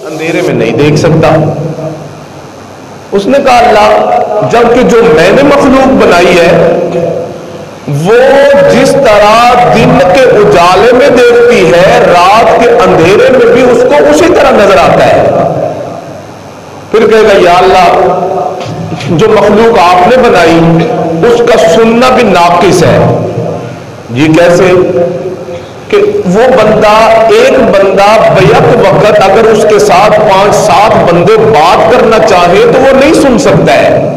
اندھیرے میں نہیں دیکھ سکتا. اس نے کہا اللہ جبکہ جو میں نے مخلوق بنائی ہے وہ جس طرح دن کے اجالے میں دیکھتی ہے رات کے اندھیرے میں بھی اس کو اسی طرح نظر آتا ہے. پھر کہے گا یا اللہ جو مخلوق آپ نے بنائی اس کا سننا بھی ناقص ہے. جی کیسے؟ کہ وہ بندہ ایک بندہ بیک وقت اگر اس کے ساتھ 5-7 بندے بات کرنا چاہے تو وہ نہیں سن سکتا ہے.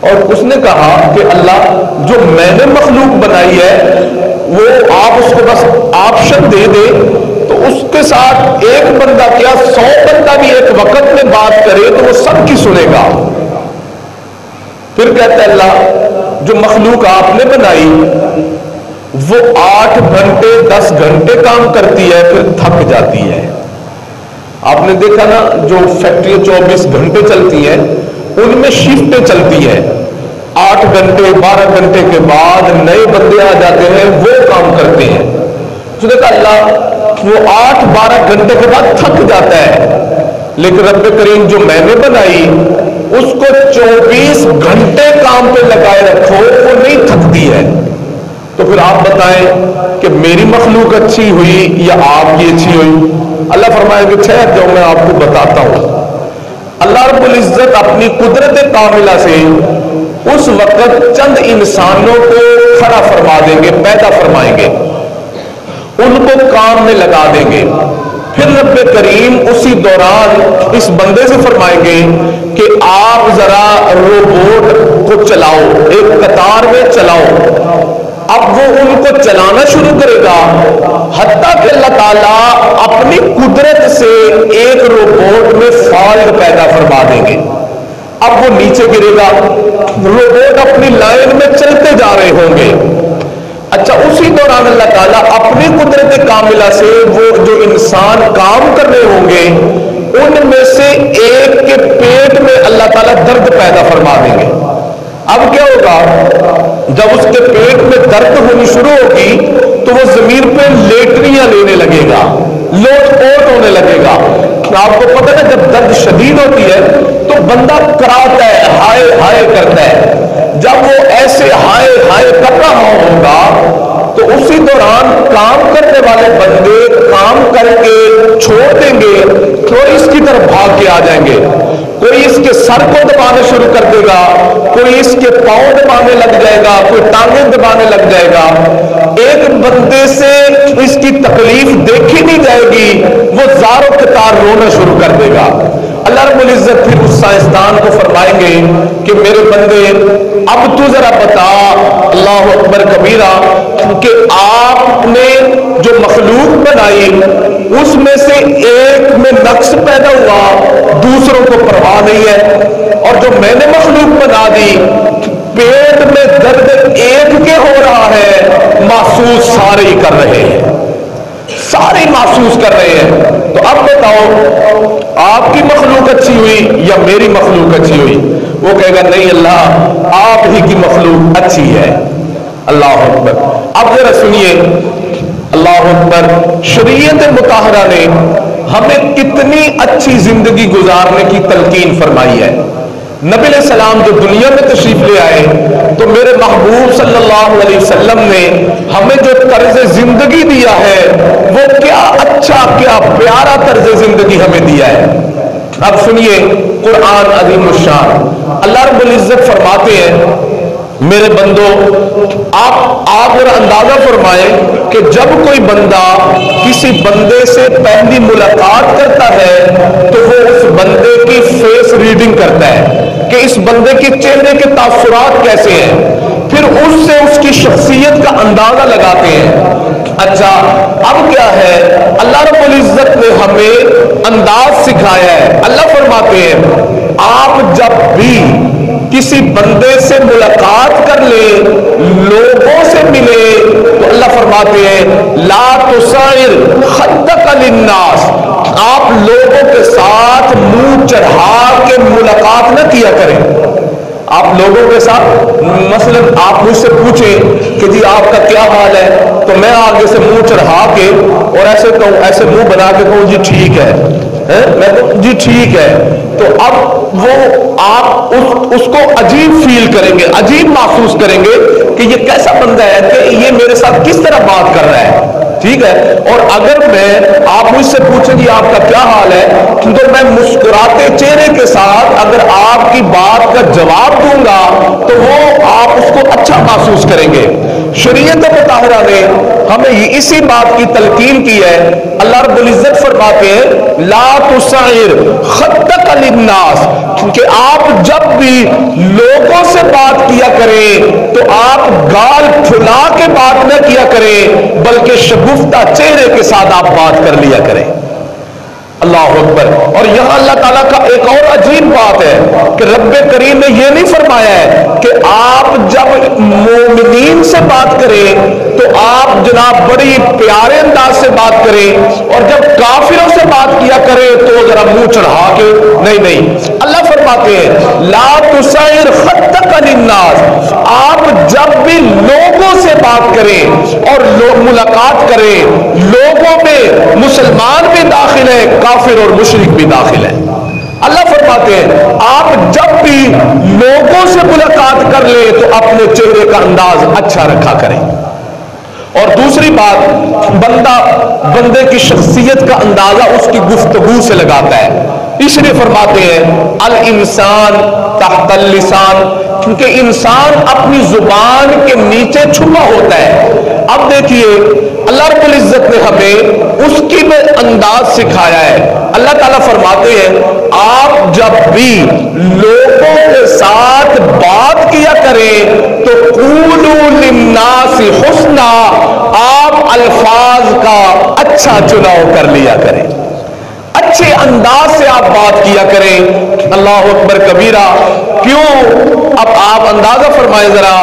اور اس نے کہا کہ اللہ جو میں نے مخلوق بنائی ہے وہ آپ اس کو بس آپشن دے دے تو اس کے ساتھ ایک بندہ کیا 100 بندہ بھی ایک وقت میں بات کرے تو وہ سب کی سنے گا. پھر کہتا ہے اللہ جو مخلوق آپ نے بنائی وہ 8 گھنٹے 10 گھنٹے کام کرتی ہے پھر تھک جاتی ہے. آپ نے دیکھا نا جو فیکٹری 24 گھنٹے چلتی ہیں ان میں شفٹیں چلتی ہیں. 8 گھنٹے 12 گھنٹے کے بعد نئے بندے آ جاتے ہیں وہ کام کرتے ہیں. اس نے کہا اللہ وہ 8-12 گھنٹے کے بعد تھک جاتا ہے لیکن رب کریم جو میں نے بنائی اس کو 24 گھنٹے کام پہ لگائے رکھو وہ نہیں تھکتی ہے. تو پھر آپ بتائیں کہ میری مخلوق اچھی ہوئی یا آپ کی اچھی ہوئی؟ اللہ فرمائے کہ ٹھہر جاؤ میں آپ کو بتاتا ہوں. اللہ رب العزت اپنی قدرت کاملہ سے اس وقت چند انسانوں کو کھڑا فرما دیں گے، پیدا فرمائیں گے، ان کو کام میں لگا دیں گے. پھر رب کریم اسی دوران اس بندے سے فرمائیں گے کہ آپ ذرا روبوٹ کو چلاؤ، ایک قطار میں چلاؤ. اب وہ ان کو چلانا شروع کرے گا حتیٰ کہ اللہ تعالیٰ اپنی قدرت سے ایک روبوٹ میں فالٹ پیدا فرما دیں گے. اب وہ نیچے گرے گا، روبوٹ اپنی لائن میں چلتے جا رہے ہوں گے. اچھا اسی دوران اللہ تعالیٰ اپنی قدرت کاملہ سے وہ جو انسان کام کر رہے ہوں گے ان میں سے ایک کے پیٹ میں اللہ تعالیٰ درد پیدا فرما دیں گے. اب کیا ہوگا جب اس کے پیٹ میں درد ہونی شروع ہوگی تو وہ زمین پہ لیٹریاں لینے لگے گا، لوٹ پوٹ ہونے لگے گا. آپ کو پتہ ہے جب درد شدید ہوتی ہے تو بندہ کراتا ہے، ہائے ہائے کرتا ہے. جب وہ ایسے ہائے ہائے کر رہا ہوگا تو اسی دوران کام کرنے والے بندے کام کر کے چھوڑ دیں گے، کوئی اس کی طرف بھاگ کے آ جائیں گے، کوئی اس کے سر کو دبانا شروع کر دے گا، کوئی اس کے پاؤں دبانے لگ جائے گا، کوئی ٹانگیں دبانے لگ جائے گا. ایک بندے سے اس کی تکلیف دیکھی نہیں جائے گی، وہ زار و قطار رونا شروع کر دے گا. اللہ رب العزت پھر اس سائنسدان کو فرمائیں گے کہ میرے بندے اب تو ذرا بتا اللہ اکبر کبیرہ کہ آپ نے جو مخلوق بنائی اس میں سے ایک میں نقص پیدا ہوا، دوسروں کو پرواہ نہیں ہے، اور جو میں نے مخلوق بنا دی پیٹ میں درد ایک کے ہو رہا ہے، محسوس سارے ہی کر رہے ہیں، سارے محسوس کر رہے ہیں. تو اب بتاؤ آپ کی مخلوق اچھی ہوئی یا میری مخلوق اچھی ہوئی؟ وہ کہے گا نہیں اللہ آپ ہی کی مخلوق اچھی ہے. اللہ اکبر. اب ذرا سنیے اللہ اکبر، شریعت مطہرہ نے ہمیں کتنی اچھی زندگی گزارنے کی تلقین فرمائی ہے. نبی علیہ السلام جو دنیا میں تشریف لے آئے تو میرے محبوب صلی اللہ علیہ وسلم نے ہمیں جو طرز زندگی دیا ہے وہ کیا اچھا کیا پیارا طرز زندگی ہمیں دیا ہے. اب سنیے قرآن عظیم الشان اللہ رب العزت فرماتے ہیں میرے بندو آپ ذرا اندازہ فرمائیں کہ جب کوئی بندہ کسی بندے سے پہلی ملاقات کرتا ہے تو وہ اس بندے کی فیس ریڈنگ کرتا ہے کہ اس بندے کے چہرے کے تاثرات کیسے ہیں، پھر اس سے اس کی شخصیت کا اندازہ لگاتے ہیں. اچھا اب کیا ہے اللہ رب العزت نے ہمیں انداز سکھایا ہے. اللہ فرماتے ہیں آپ جب بھی کسی بندے سے ملاقات کر لیں، لوگوں سے ملے تو اللہ فرماتے ہیں لا تسعر خدک للناس، آپ لوگوں کے ساتھ منہ چڑھا کے ملاقات نہ کیا کریں. آپ لوگوں کے ساتھ مثلا آپ مجھ سے پوچھیں کہ جی آپ کا کیا حال ہے تو میں آگے سے منہ چڑھا کے اور ایسے کہوں، ایسے منہ بنا کے کہوں جی ٹھیک ہے، میں تو جی ٹھیک ہے، تو اب وہ آپ اس کو عجیب فیل کریں گے، عجیب محسوس کریں گے کہ یہ کیسا بندہ ہے کہ یہ میرے ساتھ کس طرح بات کر رہا ہے، ٹھیک ہے۔ اور اگر آپ مجھ سے پوچھیں گی آپ کا کیا حال ہے، تو میں مسکراتے چہرے کے ساتھ اگر آپ کی بات کا جواب دوں گا تو وہ آپ اس کو اچھا محسوس کریں گے۔ شریعت مطہرہ نے ہمیں اسی بات کی تلقین کی ہے۔ اللہ رب العزت فرماتے ہیں لا تصعر خدک للناس، کہ آپ جب بھی لوگوں سے بات کیا کریں تو آپ گال پھلا کے بات نہ کیا کریں، بلکہ شگفتہ چہرے کے ساتھ آپ بات کر لیا کریں۔ اللہ اکبر۔ اور یہاں اللہ تعالیٰ کا ایک اور عجیب بات ہے کہ رب کریم نے یہ نہیں فرمایا ہے کہ آپ جب مومنین سے بات کریں تو آپ جناب بڑی پیارے انداز سے بات کریں، اور جب کافروں سے بات کیا کریں تو ذرا منہ چڑھا کے نہیں۔ اللہ فرماتے ہیں لا تصعر خدک للناس، آپ جب بھی لوگوں سے بات کریں اور ملاقات کریں، لوگوں میں مسلمان بھی داخل ہے، کافر اور مشرک بھی داخل ہے۔ اللہ فرماتے ہیں آپ جب بھی لوگوں سے ملاقات کر لیں تو اپنے چہرے کا انداز اچھا رکھا کریں۔ اور دوسری بات، بندے کی شخصیت کا اندازہ اس کی گفتگو سے لگاتا ہے، اس لیے فرماتے ہیں الانسان تحت اللسان، کیونکہ انسان اپنی زبان کے نیچے چھپا ہوتا ہے۔ اب دیکھیے اللہ رب العزت نے ہمیں اس کی میں انداز سکھایا ہے۔ اللہ تعالیٰ فرماتے ہیں آپ جب بھی لوگوں کے ساتھ بات کیا کریں تو قولوا للناس حسنا، آپ الفاظ کا اچھا چناؤ کر لیا کریں، اچھے انداز سے آپ بات کیا کریں۔ اللہ اکبر کبیرہ۔ کیوں؟ اب آپ اندازہ فرمائیں ذرا،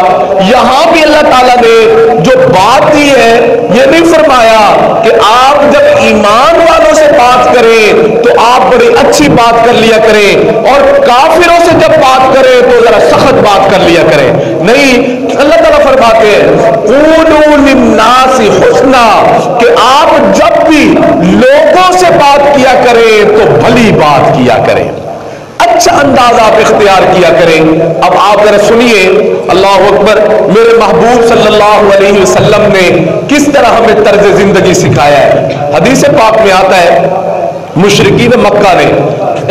یہاں بھی اللہ تعالیٰ نے جو بات دی ہے یہ نہیں فرمایا کہ آپ جب ایمان والوں سے بات کریں تو آپ بڑی اچھی بات کر لیا کریں، اور کافروں سے جب بات کریں تو ذرا سخت بات کر لیا کریں۔ نہیں، اللہ تعالیٰ فرماتے ہیں قولوا للناس حسنا، کہ آپ جب بھی لوگوں سے بات کیا کریں تو بھلی بات کیا کریں، اچھا انداز آپ اختیار کیا کریں۔ اب آپ ذرا سنیے اللہ اکبر، میرے محبوب صلی اللہ علیہ وسلم نے کس طرح ہمیں طرز زندگی سکھایا ہے۔ حدیث پاک میں آتا ہے مشرکین مکہ نے،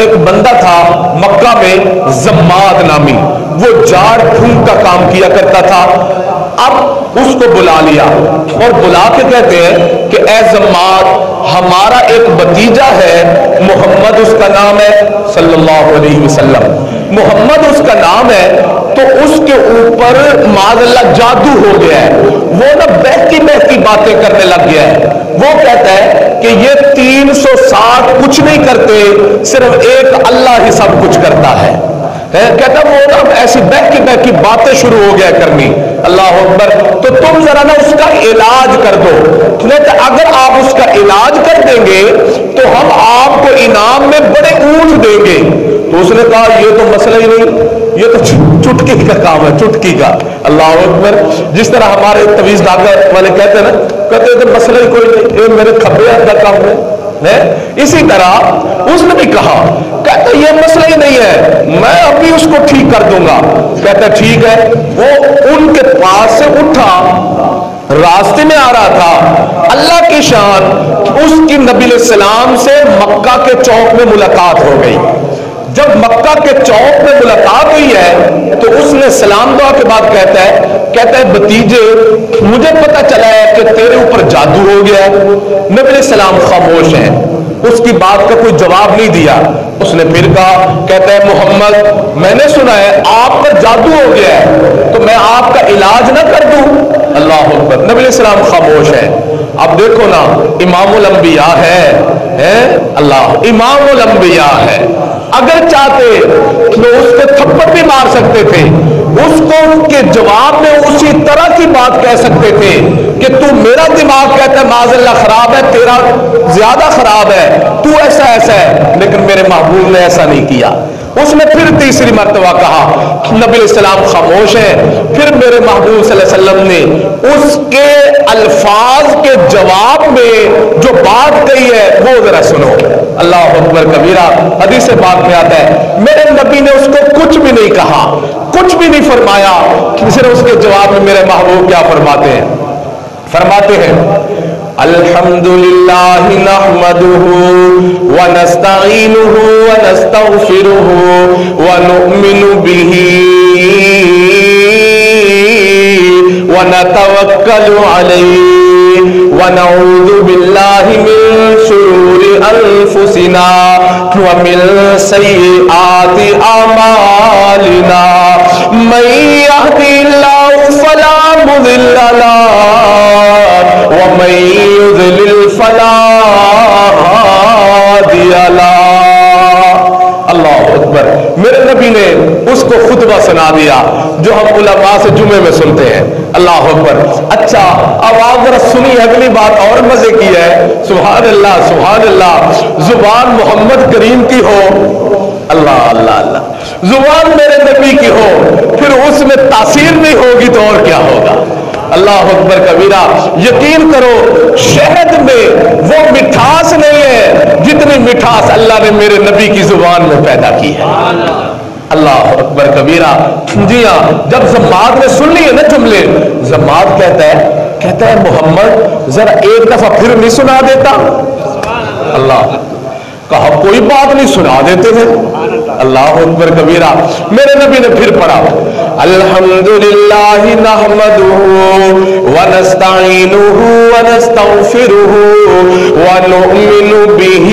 ایک بندہ تھا مکہ میں زماد نامی، وہ جاڑ پھونک کا کام کیا کرتا تھا۔ اب اس کو بلا لیا اور بلا کے کہتے ہیں کہ اے زماد، ہمارا ایک بھتیجا ہے، محمد اس کا نام ہے صلی اللہ علیہ وسلم، محمد اس کا نام ہے، تو اس کے اوپر معاذ اللہ جادو ہو گیا ہے، وہ نا بہتی باتیں کرنے لگ گیا ہے۔ وہ کہتا ہے کہ یہ 360 کچھ نہیں کرتے، صرف ایک اللہ ہی سب کچھ کرتا ہے۔ کہتا وہ نا ایسی بہکی باتیں شروع ہو گیا کرنی۔ اللہ اکبر۔ تو تم ذرا نا اس کا علاج کر دو، اگر آپ اس کا علاج کر دیں گے تو ہم آپ کو انعام میں بڑے اونٹ دیں گے۔ تو اس نے کہا یہ تو مسئلہ ہی نہیں، یہ تو چٹکی کا کام ہے، چٹکی کا۔ اللہ اکبر۔ جس طرح ہمارے تویز دھاگا والے کہتے ہیں نا، کہتے ہیں مسئلہ ہی کوئی نہیں، یہ میرے کھبے ہاتھ کا کام ہے۔ اسی طرح اس نے بھی کہا، کہتا یہ مسئلہ ہی نہیں ہے، میں ابھی اس کو ٹھیک کر دوں گا۔ کہتا ٹھیک ہے۔ وہ ان کے پاس سے اٹھا، راستے میں آ رہا تھا، اللہ کی شان اس کی نبی علیہ السلام سے مکہ کے چوک میں ملاقات ہو گئی۔ جب مکہ کے چوک میں ملاقات ہوئی ہے تو اس نے سلام دعا کے بعد کہتا ہے بھتیجے مجھے پتا چلا ہے کہ تیرے اوپر جادو ہو گیا ہے۔ نبی علیہ السلام خاموش ہیں، اس کی بات کا کوئی جواب نہیں دیا۔ اس نے پھر کہا، کہتا ہے محمد میں نے سنا ہے آپ پر جادو ہو گیا ہے، تو میں آپ کا علاج نہ کر دوں؟ اللہ اکبر۔ نبی علیہ السلام خاموش ہے۔ اب دیکھو نا، امام الانبیاء ہے اللہ، امام الانبیاء ہے، اگر چاہتے تو اس کو تھپڑ بھی مار سکتے تھے، اس کو کے جواب میں اسی طرح کی بات کہہ سکتے تھے کہ تو میرا دماغ کہتا ہے معاذ اللہ خراب ہے، تیرا زیادہ خراب ہے، تو ایسا ہے، لیکن میرے محبوب نے ایسا نہیں کیا۔ اس نے پھر تیسری مرتبہ کہا، نبی علیہ السلام خاموش ہیں۔ پھر میرے محبوب صلی اللہ علیہ وسلم نے اس کے الفاظ کے جواب میں جو بات کہی ہے وہ ذرا سنو. اللہ اکبر کبیرہ. حدیث پاک میں آتا ہے میرے نبی نے اس کو کچھ بھی نہیں کہا, کچھ بھی نہیں فرمایا, صرف اس کے جواب میں میرے محبوب کیا فرماتے ہیں؟ فرماتے ہیں الحمدللہ نحمدہ ونستعینہ ونستغفرہ ونؤمن بہ ونتوکل علیہ ونعوذ باللہ من شرور انفسنا ومن سیئات اعمالنا من یہدی اللہ فلا مضل لہ ومن یضلل فلا ہادی لہ. اللہ اکبر. میرے نبی نے اس کو خطبہ سنا دیا جو ہم علماء سے جمعے میں سنتے ہیں. اللہ اکبر. اچھا اب آپ ذرا سنی اگلی بات اور مزے کی ہے. سبحان اللہ سبحان اللہ. زبان محمد کریم کی ہو, اللہ اللہ اللہ, زبان میرے نبی کی ہو, پھر اس میں تاثیر نہیں ہوگی تو اور کیا ہوگا. اللہ اکبر کبیرہ. یقین کرو شہد میں وہ مٹھاس نہیں ہے جتنی مٹھاس اللہ نے میرے نبی کی زبان میں پیدا کی ہے. اللہ اکبر کبیرہ. جی ہاں, جب زماد نے سن لیے نا جملے, زماد کہتا ہے محمد ذرا ایک دفعہ پھر نہیں سنا دیتا. اللہ کہا کوئی بات نہیں, سنا دیتے ہیں. اللہ اکبر کبیرہ. میرے نبی نے پھر پڑھا الحمدللہ نحمدہ ونستعینہ ونستغفرہ ونؤمن بہ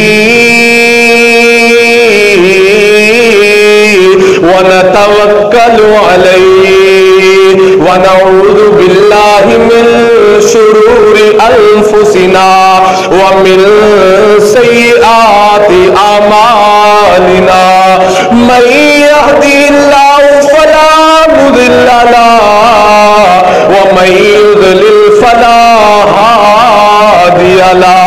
ونتوکل علیہ ونعوذ باللہ من شرور انفسنا ومن سیئات اعمالنا من یہدی اللہ فلا مضل لہ ومن یضلل فلا ہادی لہ.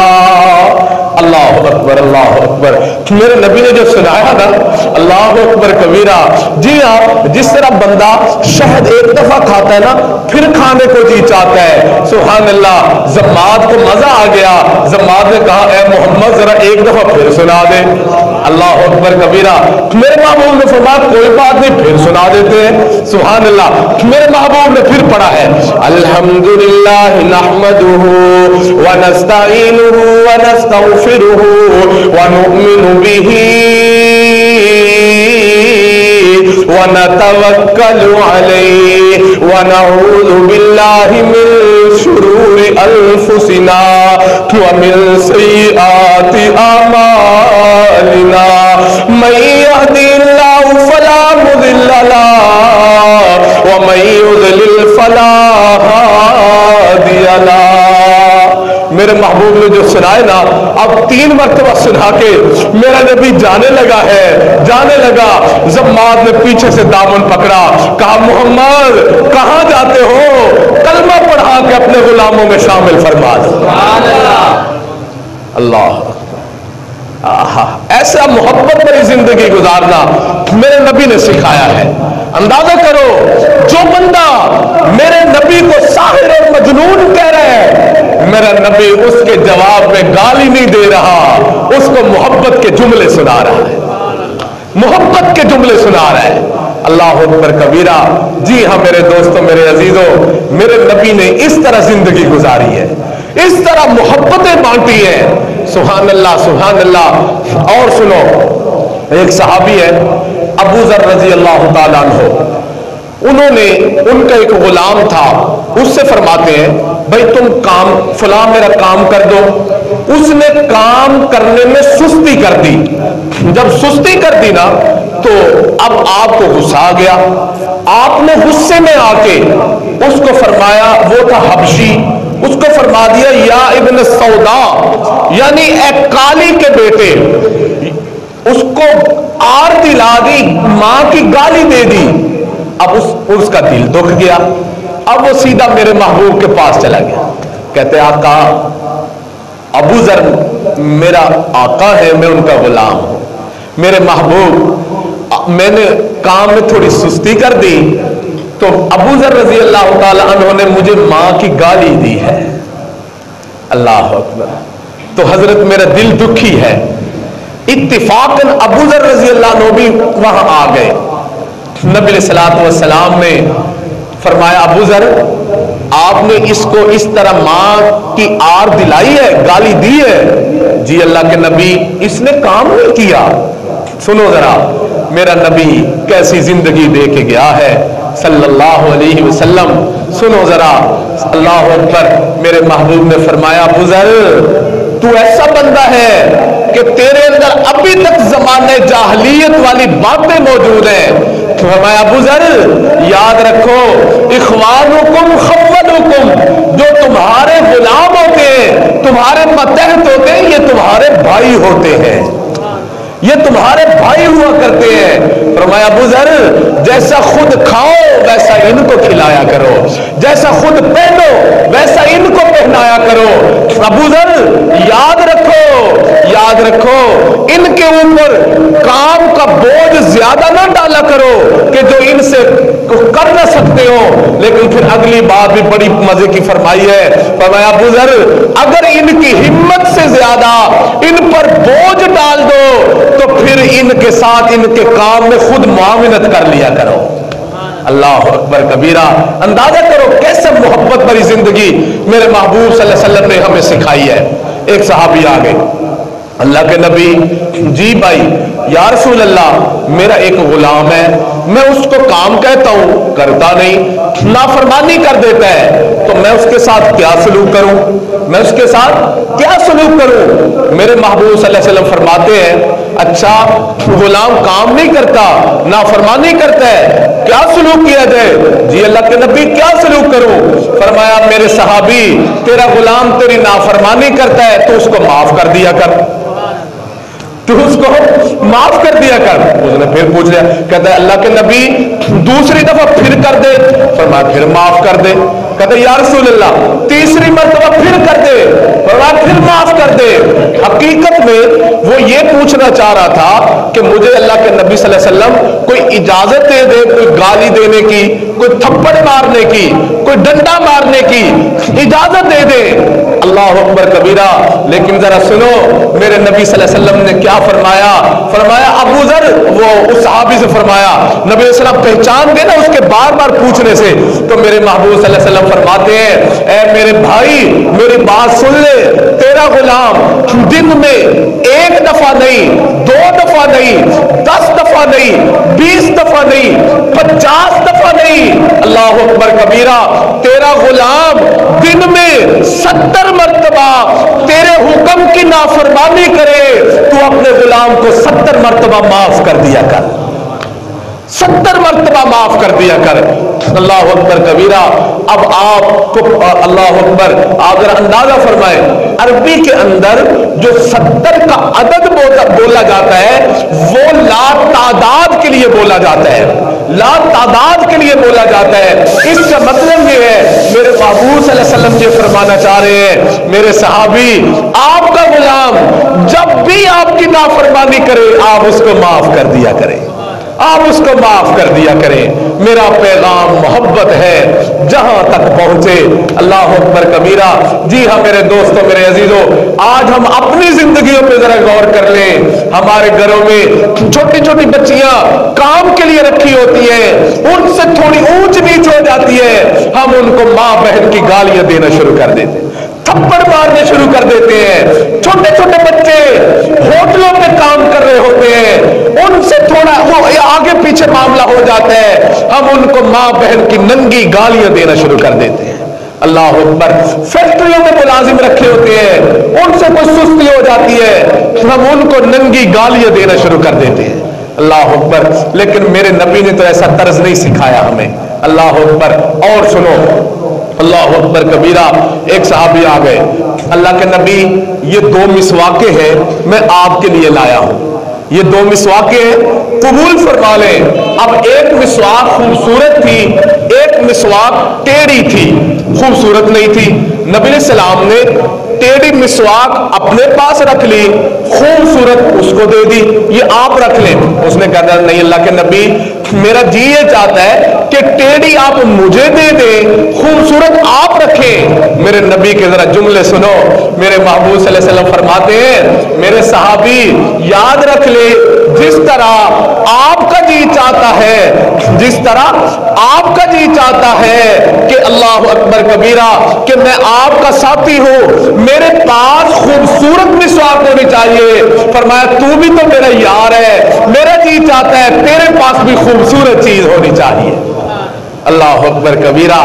اللہ اکبر اللہ اکبر. میرے نبی نے جو سنایا نا, اللہ اکبر کبیرہ. جی ہاں, جس طرح بندہ شہد ایک دفعہ کھاتا ہے نا پھر کھانے کو جی چاہتا ہے. سبحان اللہ. زماد کو مزہ آ گیا, زماد نے کہا اے محمد ذرا ایک دفعہ پھر سنا دے. اللہ اکبر کبیرہ. میرے محبوب نے فرمایا کوئی بات نہیں, پھر سنا دیتے ہیں. سبحان اللہ. میرے محبوب نے پھر پڑھا ہے الحمدللہ نحمدہ ونستعینہ ونستغفرہ ونؤمن بہ ونتوکل علیہ ونعوذ باللہ من شرور انفسنا ومن سیئات اعمالنا من یہدی اللہ فلا مضل لہ ومن یضلل فلا ہادی لہ. میرے محبوب نے جو سنائے نا, اب 3 مرتبہ سنا کے میرا نبی جانے لگا ہے, جانے لگا. زماد نے پیچھے سے دامن پکڑا, کہا محمد کہاں جاتے ہو, کلمہ پڑھا کے اپنے غلاموں میں شامل فرما دو. اللہ ایسا محبت بھری زندگی گزارنا میرے نبی نے سکھایا ہے. اندازہ کرو جو بندہ میرے نبی کو ساحر اور مجنون کہہ رہا ہے, میرا نبی اس کے جواب میں گالی نہیں دے رہا, اس کو محبت کے جملے سنا رہا ہے, محبت کے جملے سنا رہا ہے. اللہ اکبر کبیرہ. جی ہاں میرے دوستوں, میرے عزیزوں, میرے نبی نے اس طرح زندگی گزاری ہے, اس طرح محبتیں بانٹی ہیں. سبحان اللہ سبحان اللہ. اور سنو, ایک صحابی ہے ابو ذر رضی اللہ تعالیٰ عنہ, انہوں نے, ان کا ایک غلام تھا, اس سے فرماتے ہیں بھائی تم کام فلاں میرا کام کر دو. اس نے کام کرنے میں سستی کر دی. جب سستی کر دی نا تو اب آپ کو غصہ آ گیا. آپ نے غصے میں آ کے اس کو فرمایا, وہ تھا حبشی, اس کو فرما دیا یا ابن سودا, یعنی اے کالی کے بیٹے. اس کو آر دلا دی, ماں کی گالی دے دی. اب اس کا دل دکھ گیا. اب وہ سیدھا میرے محبوب کے پاس چلا گیا. کہتے آقا ابو ذر میرا آقا ہے, میں ان کا غلام ہوں. میرے محبوب میں نے کام میں تھوڑی سستی کر دی تو تو ابو ذر رضی اللہ تعالی عنہ نے مجھے ماں کی گالی دی ہے. اللہ اکبر. تو حضرت میرا دل دکھی ہے. اتفاقاً ابو ذر رضی اللہ عنہ بھی وہاں آ گئے. نبی علیہ الصلوۃ والسلام نے فرمایا ابو ذر آپ نے اس کو اس طرح ماں کی آر دلائی ہے, گالی دی ہے؟ جی اللہ کے نبی اس نے کام نہیں کیا. سنو ذرا میرا نبی کیسی زندگی دے کے گیا ہے صلی اللہ علیہ وسلم. سنو ذرا. اللہ اکبر. میرے محبوب نے فرمایا ابو ذر تو ایسا بندہ ہے کہ تیرے اندر ابھی تک زمانے جاہلیت والی باتیں موجود ہیں. فرمایا ابو ذر یاد رکھو اخوانکم خولکم, جو تمہارے غلام ہوتے ہیں, تمہارے ماتحت ہوتے ہیں, یہ تمہارے بھائی ہوتے ہیں, یہ تمہارے بھائی ہوا کرتے ہیں. فرمایا ابو ذر جیسا خود کھاؤ ویسا ان کو کھلایا کرو, جیسا خود پہنو ویسا ان کو پہنایا کرو. ابو ذر یاد رکھو ان کے اوپر کام کا بوجھ زیادہ نہ ڈالا کرو کہ جو ان سے کر نہ سکتے ہو. لیکن پھر اگلی بات بھی بڑی مزے کی فرمائی ہے. فرمایا ابو ذر اگر ان کی ہمت سے زیادہ ان پر بوجھ ڈال دو تو پھر ان کے ساتھ ان کے کام میں خود معاونت کر لیا کرو. اللہ اکبر کبیرہ. اندازہ کرو کیسے محبت بھری زندگی میرے محبوب صلی اللہ علیہ وسلم نے ہمیں سکھائی ہے. ایک صحابی آ گئے. اللہ کے نبی جی بھائی یا رسول اللہ میرا ایک غلام ہے, میں اس کو کام کہتا ہوں کرتا نہیں, نافرمانی کر دیتا ہے, تو میں اس کے ساتھ کیا سلوک کروں, میں اس کے ساتھ کیا سلوک کروں؟ میرے محبوب صلی اللہ علیہ وسلم فرماتے ہیں اچھا غلام کام نہیں کرتا, نافرمانی کرتا ہے, کیا سلوک کیا جائے؟ جی اللہ کے نبی کیا سلوک کروں؟ فرمایا میرے صحابی تیرا غلام تیری نافرمانی کرتا ہے تو اس کو معاف کر دیا کر, تو اس کو معاف کر دیا کر. اس نے پھر پوچھ لیا, کہتا ہے اللہ کے نبی دوسری دفعہ پھر کر دے. فرمایا پھر معاف کر دے. کہتا ہے یا رسول اللہ تیسری مرتبہ پھر کر دے. فرمایا پھر معاف کر دے. حقیقت میں وہ یہ پوچھنا چاہ رہا تھا کہ مجھے اللہ کے نبی صلی اللہ علیہ وسلم کوئی اجازت دے دے, کوئی گالی دینے کی, کوئی تھپڑ مارنے کی, کوئی ڈنڈا مارنے کی اجازت دے دے. اللہ اکبر کبیرہ. لیکن ذرا سنو میرے نبی صلی اللہ علیہ وسلم نے کیا فرمایا. فرمایا ابو ذر, وہ اس صحابی سے فرمایا نبی علیہ السلام پہچان گئے نا اس کے بار بار پوچھنے سے, تو میرے محبوب صلی اللہ علیہ وسلم فرماتے ہیں اے میرے بھائی میری بات سن لے, تیرا غلام دن میں 1 دفعہ نہیں, 2 دفعہ نہیں, 10 دفعہ نہیں, 20 دفعہ نہیں, 50 دفعہ نہیں, اللہ اکبر کبیرہ, تیرا غلام دن میں 70 مرتبہ تیرے حکم کی نافرمانی کرے تو اپنے غلام کو 70 مرتبہ معاف کر دیا کر, 70 مرتبہ معاف کر دیا کر. اللہ اکبر کبیرہ. اب آپ کو اللہ اکبر آپ ذرا اندازہ فرمائیں عربی کے اندر جو 70 کا عدد بولا جاتا ہے وہ لا تعداد کے لیے بولا جاتا ہے, لا تعداد کے لیے بولا جاتا ہے. اس کا مطلب یہ ہے میرے محبوب صلی اللہ علیہ وسلم یہ فرمانا چاہ رہے ہیں میرے صحابی آپ کا غلام جب بھی آپ کی نافرمانی کرے آپ اس کو معاف کر دیا کریں, آپ اس کو معاف کر دیا کریں. میرا پیغام محبت ہے جہاں تک پہنچے. اللہ اکبر کبیرہ. جی ہاں میرے دوستوں میرے عزیزوں, آج ہم اپنی زندگیوں پہ ذرا غور کر لیں. ہمارے گھروں میں چھوٹی چھوٹی بچیاں کام کے لیے رکھی ہوتی ہیں, ان سے تھوڑی اونچ نیچ ہو جاتی ہے, ہم ان کو ماں بہن کی گالیاں دینا شروع کر دیتے ہیں, تھپڑ مارنے شروع کر دیتے ہیں. چھوٹے چھوٹے بچے ہوٹلوں میں کام کر رہے ہوتے ہیں, ان سے تھوڑا وہ آگے پیچھے معاملہ ہو جاتا ہے, ہم ان کو ماں بہن کی ننگی گالیاں دینا شروع کر دیتے ہیں. اللہ اکبر. فیکٹریوں میں ملازم رکھے ہوتے ہیں, ان سے کوئی سستی ہو جاتی ہے, ہم ان کو ننگی گالیاں دینا شروع کر دیتے ہیں. اللہ اکبر. لیکن میرے نبی نے تو ایسا طرز نہیں سکھایا ہمیں. اللہ اکبر. اور سنو اللہ اکبر کبیرہ. ایک صحابی آ گئے, اللہ کے نبی یہ 2 مسواکیں ہیں میں آپ کے لیے لایا ہوں, یہ 2 مسواکیں ہیں قبول فرما لیں. اب ایک مسواک خوبصورت تھی, ایک مسواک ٹیڑھی تھی, خوبصورت نہیں تھی. نبی علیہ السلام نے टेढ़ी मिसवाक अपने पास रख ली, खूबसूरत उसको दे दी, ये आप रख लें। उसने कहा नहीं अल्लाह के नबी, मेरा जी ये चाहता है कि टेढ़ी आप मुझे दे दें, खूबसूरत आप रखें। मेरे नबी के जरा जुमले सुनो। मेरे महबूब सल्लल्लाहु अलैहि वसल्लम फरमाते हैं, मेरे सहाबी याद रख ले, जिस तरह आपका जी चाहता है, जिस तरह आपका जी चाहता है कि अल्लाह अकबर कबीरा कि मैं आपका साथी हूं, मेरे पास खूबसूरत मिसवाक होनी चाहिए। फरमाया तू भी तो मेरा यार है, मेरा जी चाहता है तेरे पास भी खूबसूरत चीज होनी चाहिए। अल्लाह अकबर कबीरा।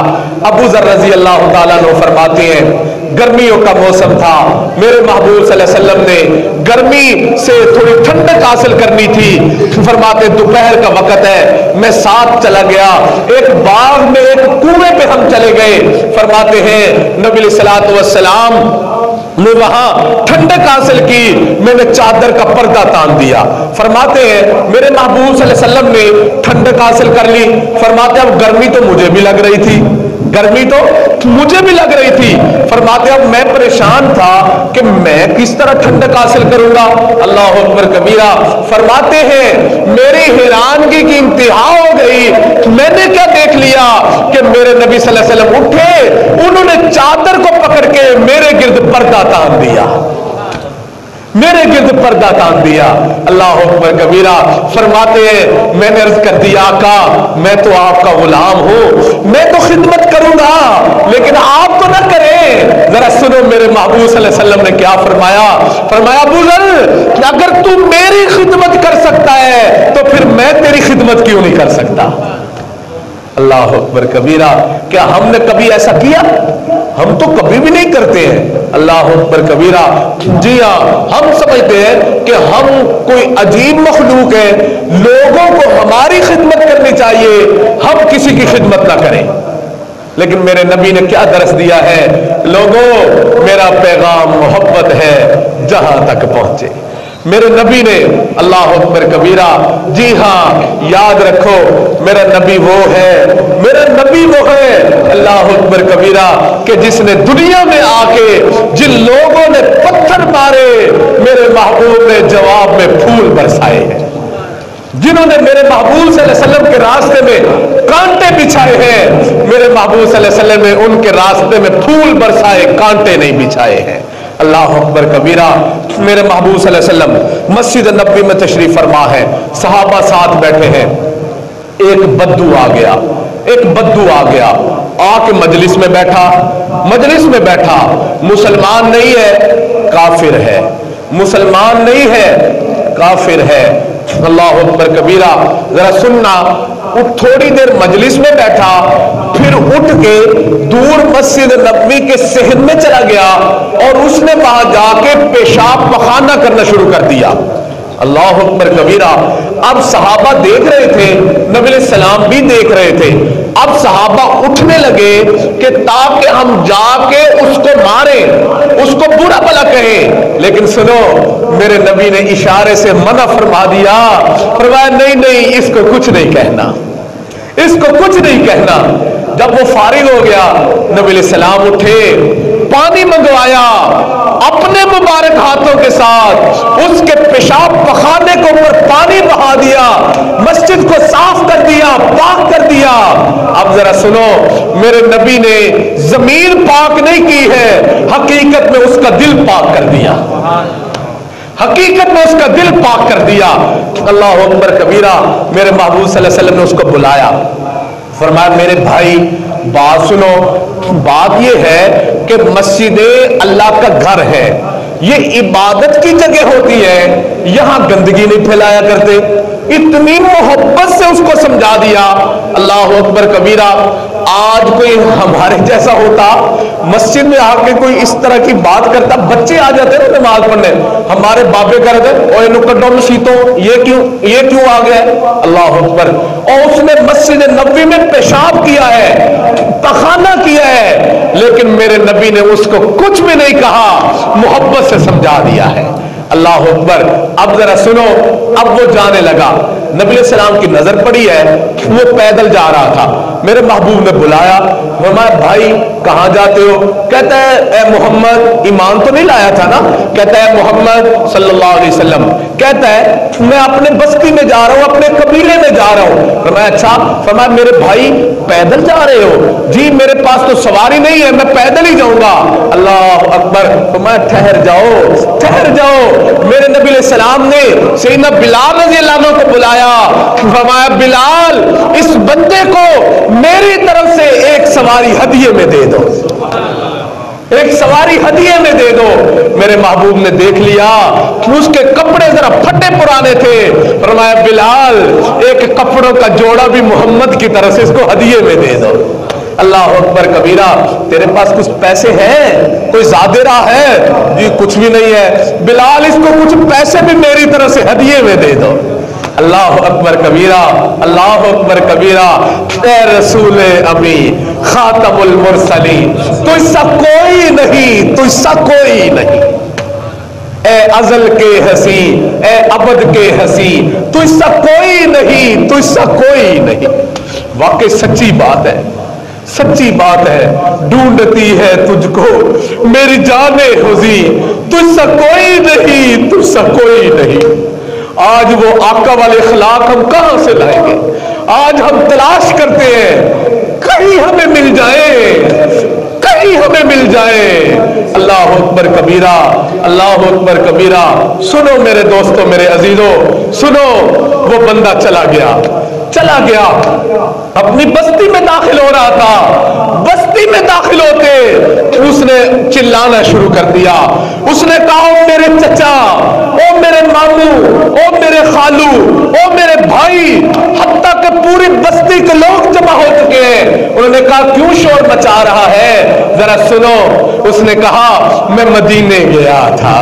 अबू ज़र रज़ी अल्लाह ताला अन्हु फरमाते हैं, गर्मियों का मौसम था, मेरे महबूब सल्लल्लाहु अलैहि वसल्लम ने गर्मी से थोड़ी ठंडक हासिल करनी थी। फरमाते दोपहर का वक्त है, मैं साथ चला गया, एक बाग में एक कुएं पे हम चले गए। फरमाते हैं नबी सल्लल्लाहु अलैहि वसल्लम ने वहां ठंडक हासिल की, मैंने चादर का पर्दा तान दिया। फरमाते हैं मेरे महबूब सल्लल्लाहु अलैहि वसल्लम ने ठंडक हासिल कर ली। फरमाते अब गर्मी तो मुझे भी लग रही थी, गर्मी तो मुझे भी लग रही थी। फरमाते अब मैं परेशान था कि मैं किस तरह ठंडक हासिल करूंगा। अल्लाह अकबर कबीरा। फरमाते हैं मेरी हैरानगी की इंतहा हो गई, मैंने क्या देख लिया कि मेरे नबी सल्लल्लाहु अलैहि वसल्लम उठे, उन्होंने चादर को पकड़ के मेरे गिर्द पर्दा तान दिया, मेरे गिर्द पर्दा तान दिया। अल्लाह अकबर कबीरा। फरमाते हैं मैंने अर्ज कर दिया आका मैं तो आपका गुलाम हूं, मैं तो खिदमत करूंगा, लेकिन आप तो ना करें। जरा सुनो मेरे महबूब सल्लल्लाहु अलैहि वसल्लम ने क्या फरमाया। फरमाया अबू ज़र अगर तू मेरी खिदमत कर सकता है तो फिर मैं तेरी खिदमत क्यों नहीं कर सकता। अल्लाह अकबर कबीरा। क्या हमने कभी ऐसा किया? हम तो कभी भी नहीं करते हैं। अल्लाह अकबर कबीरा। जी हाँ, हम समझते हैं कि हम कोई अजीब मखलूक है, लोगों को हमारी खिदमत करनी चाहिए, हम किसी की खिदमत ना करें। लेकिन मेरे नबी ने क्या दर्स दिया है, लोगों मेरा पैगाम मोहब्बत है जहां तक पहुंचे। मेरे नबी ने अल्लाह अकबर कबीरा। जी हाँ, याद रखो मेरा नबी वो है, मेरा नबी वो है अल्लाह अकबर कबीरा कि जिसने दुनिया में आके जिन लोगों ने पत्थर मारे मेरे महबूब ने जवाब में फूल बरसाए हैं, जिन्होंने मेरे महबूब सल्लल्लाहु अलैहि वसल्लम के रास्ते में कांटे बिछाए हैं, मेरे महबूब सल्लल्लाहु अलैहि वसल्लम ने उनके रास्ते में फूल बरसाए, कांटे नहीं बिछाए हैं। अल्लाह अकबर कबीरा। मेरे महबूब सल्लल्लाहु अलैहि वसल्लम मस्जिद नबवी में तशरीफ फरमा है, सहाबा साथ बैठे हैं, एक बद्दू आ गया, एक बद्दू आ गया, आके मजलिस में बैठा, मजलिस में बैठा, मुसलमान नहीं है काफिर है, मुसलमान नहीं है काफिर है। अल्लाह अकबर कबीरा। जरा सुनना, थोड़ी देर मजलिस में बैठा, फिर उठ के दूर मस्जिद नबवी के सहन में चला गया और उसने वहां जाके पेशाब पखाना करना शुरू कर दिया। अल्लाह अकबर कबीरा। अब सहाबा देख रहे थे, नबी सलाम भी देख रहे थे। अब सहाबा उठने लगे कि ताकि हम जाके उसको मारें, उसको बुरा भला कहें, लेकिन सुनो मेरे नबी ने इशारे से मना फरमा दिया। फरमाया नहीं नहीं, इसको कुछ नहीं कहना, इसको कुछ नहीं कहना। जब वो फारिग हो गया, नबी सलाम उठे, पानी मंगवाया, अपने मुबारक हाथों के साथ उसके पेशाब पखाने के ऊपर पानी बहा दिया, मस्जिद को साफ कर दिया, पाक कर दिया। अब जरा सुनो, मेरे नबी ने जमीन पाक नहीं की है, हकीकत में उसका दिल पाक कर दिया, हकीकत में उसका दिल पाक कर दिया। अल्लाह अकबर कबीरा। मेरे महबूब सल्लल्लाहु अलैहि वसल्लम ने उसको बुलाया, फरमाया मेरे भाई बात सुनो, बात यह है कि मस्जिद अल्लाह का घर है, ये इबादत की जगह होती है, यहां गंदगी नहीं फैलाया करते। इतनी मोहब्बत से उसको समझा दिया। अल्लाह अकबर कबीरा। आज कोई हमारे जैसा होता, मस्जिद में आके कोई इस तरह की बात करता, बच्चे आ जाते ना नमाज पढ़ने, हमारे बाबे कर दे और नुकड़ों में सीतो, ये क्यों आ गया। अल्लाह अकबर। और उसने मस्जिद नबवी में पेशाब किया है, पखाना किया है, लेकिन मेरे नबी ने उसको कुछ भी नहीं कहा, मोहब्बत से समझा दिया है। अल्लाह अकबर। अब जरा सुनो, अब वो जाने लगा, नबी अलैहिस्सलाम की नजर पड़ी है, वो पैदल जा रहा था। मेरे महबूब ने बुलाया, फरमाया भाई कहाँ जाते हो? कहता है ए मोहम्मद, ईमान तो नहीं लाया था ना? कहता है मोहम्मद सल्लल्लाहु अलैहि वसल्लम, कहता है मैं अपने बस्ती में जा रहा हूँ, अपने कबीले में जा रहा हूँ। फरमाया अच्छा। फरमाया मेरे भाई पैदल जा रहे हो? जी मेरे पास तो सवारी नहीं है, मैं पैदल ही जाऊंगा। अल्लाह अकबर। फरमाया ठहर जाओ, ठहर जाओ। मेरे नबी अलैहिस्सलाम ने सैयदना बिलाल रज़ियल्लाहु अन्हु को बुलाया, फरमाया बिलाल इस बंदे को मेरी तरफ से एक सवारी हदिये में दे दो, एक सवारी हदिये में दे दो। मेरे महबूब ने देख लिया उसके कपड़े जरा फटे पुराने थे, फरमाया बिलाल एक कपड़ों का जोड़ा भी मोहम्मद की तरफ से इसको हदिये में दे दो। अल्लाह अकबर कबीरा। तेरे पास कुछ पैसे हैं? कोई ज़ादिरा है? जी कुछ भी नहीं है। बिलाल इसको कुछ पैसे भी मेरी तरफ से हदिये में दे दो। अल्लाह अकबर कबीरा, अल्लाह अकबर कबीरा। ए रसूल अमी खातमुल मुरसलीन, तुझसा कोई नहीं, तुझसा कोई नहीं। ए अजल के हसी, ए अबद के हसी, तुझसा कोई नहीं, तुझसा कोई नहीं। वाकई सच्ची बात है, सच्ची बात है। ढूंढती है तुझको मेरी जाने हुजी, तुझसा कोई नहीं, तुझसा कोई नहीं। आज वो आका वाले अखलाक हम कहां से लाएंगे? आज हम तलाश करते हैं कहीं हमें मिल जाए, कहीं हमें मिल जाए। अल्लाह अकबर कबीरा, अल्लाह अकबर कबीरा। सुनो मेरे दोस्तों, मेरे अजीजों, सुनो। वो बंदा चला गया, चला गया, अपनी बस्ती में दाखिल हो रहा था। बस्ती में दाखिल होते उसने चिल्लाना शुरू कर दिया। उसने कहा ओ मेरे चचा, ओ मेरे मामू, ओ मेरे खालू, ओ मेरे भाई, हत्ता के पूरी बस्ती के लोग जमा हो चुके हैं। उन्होंने कहा क्यों शोर मचा रहा है, जरा सुनो। उसने कहा मैं मदीने गया था।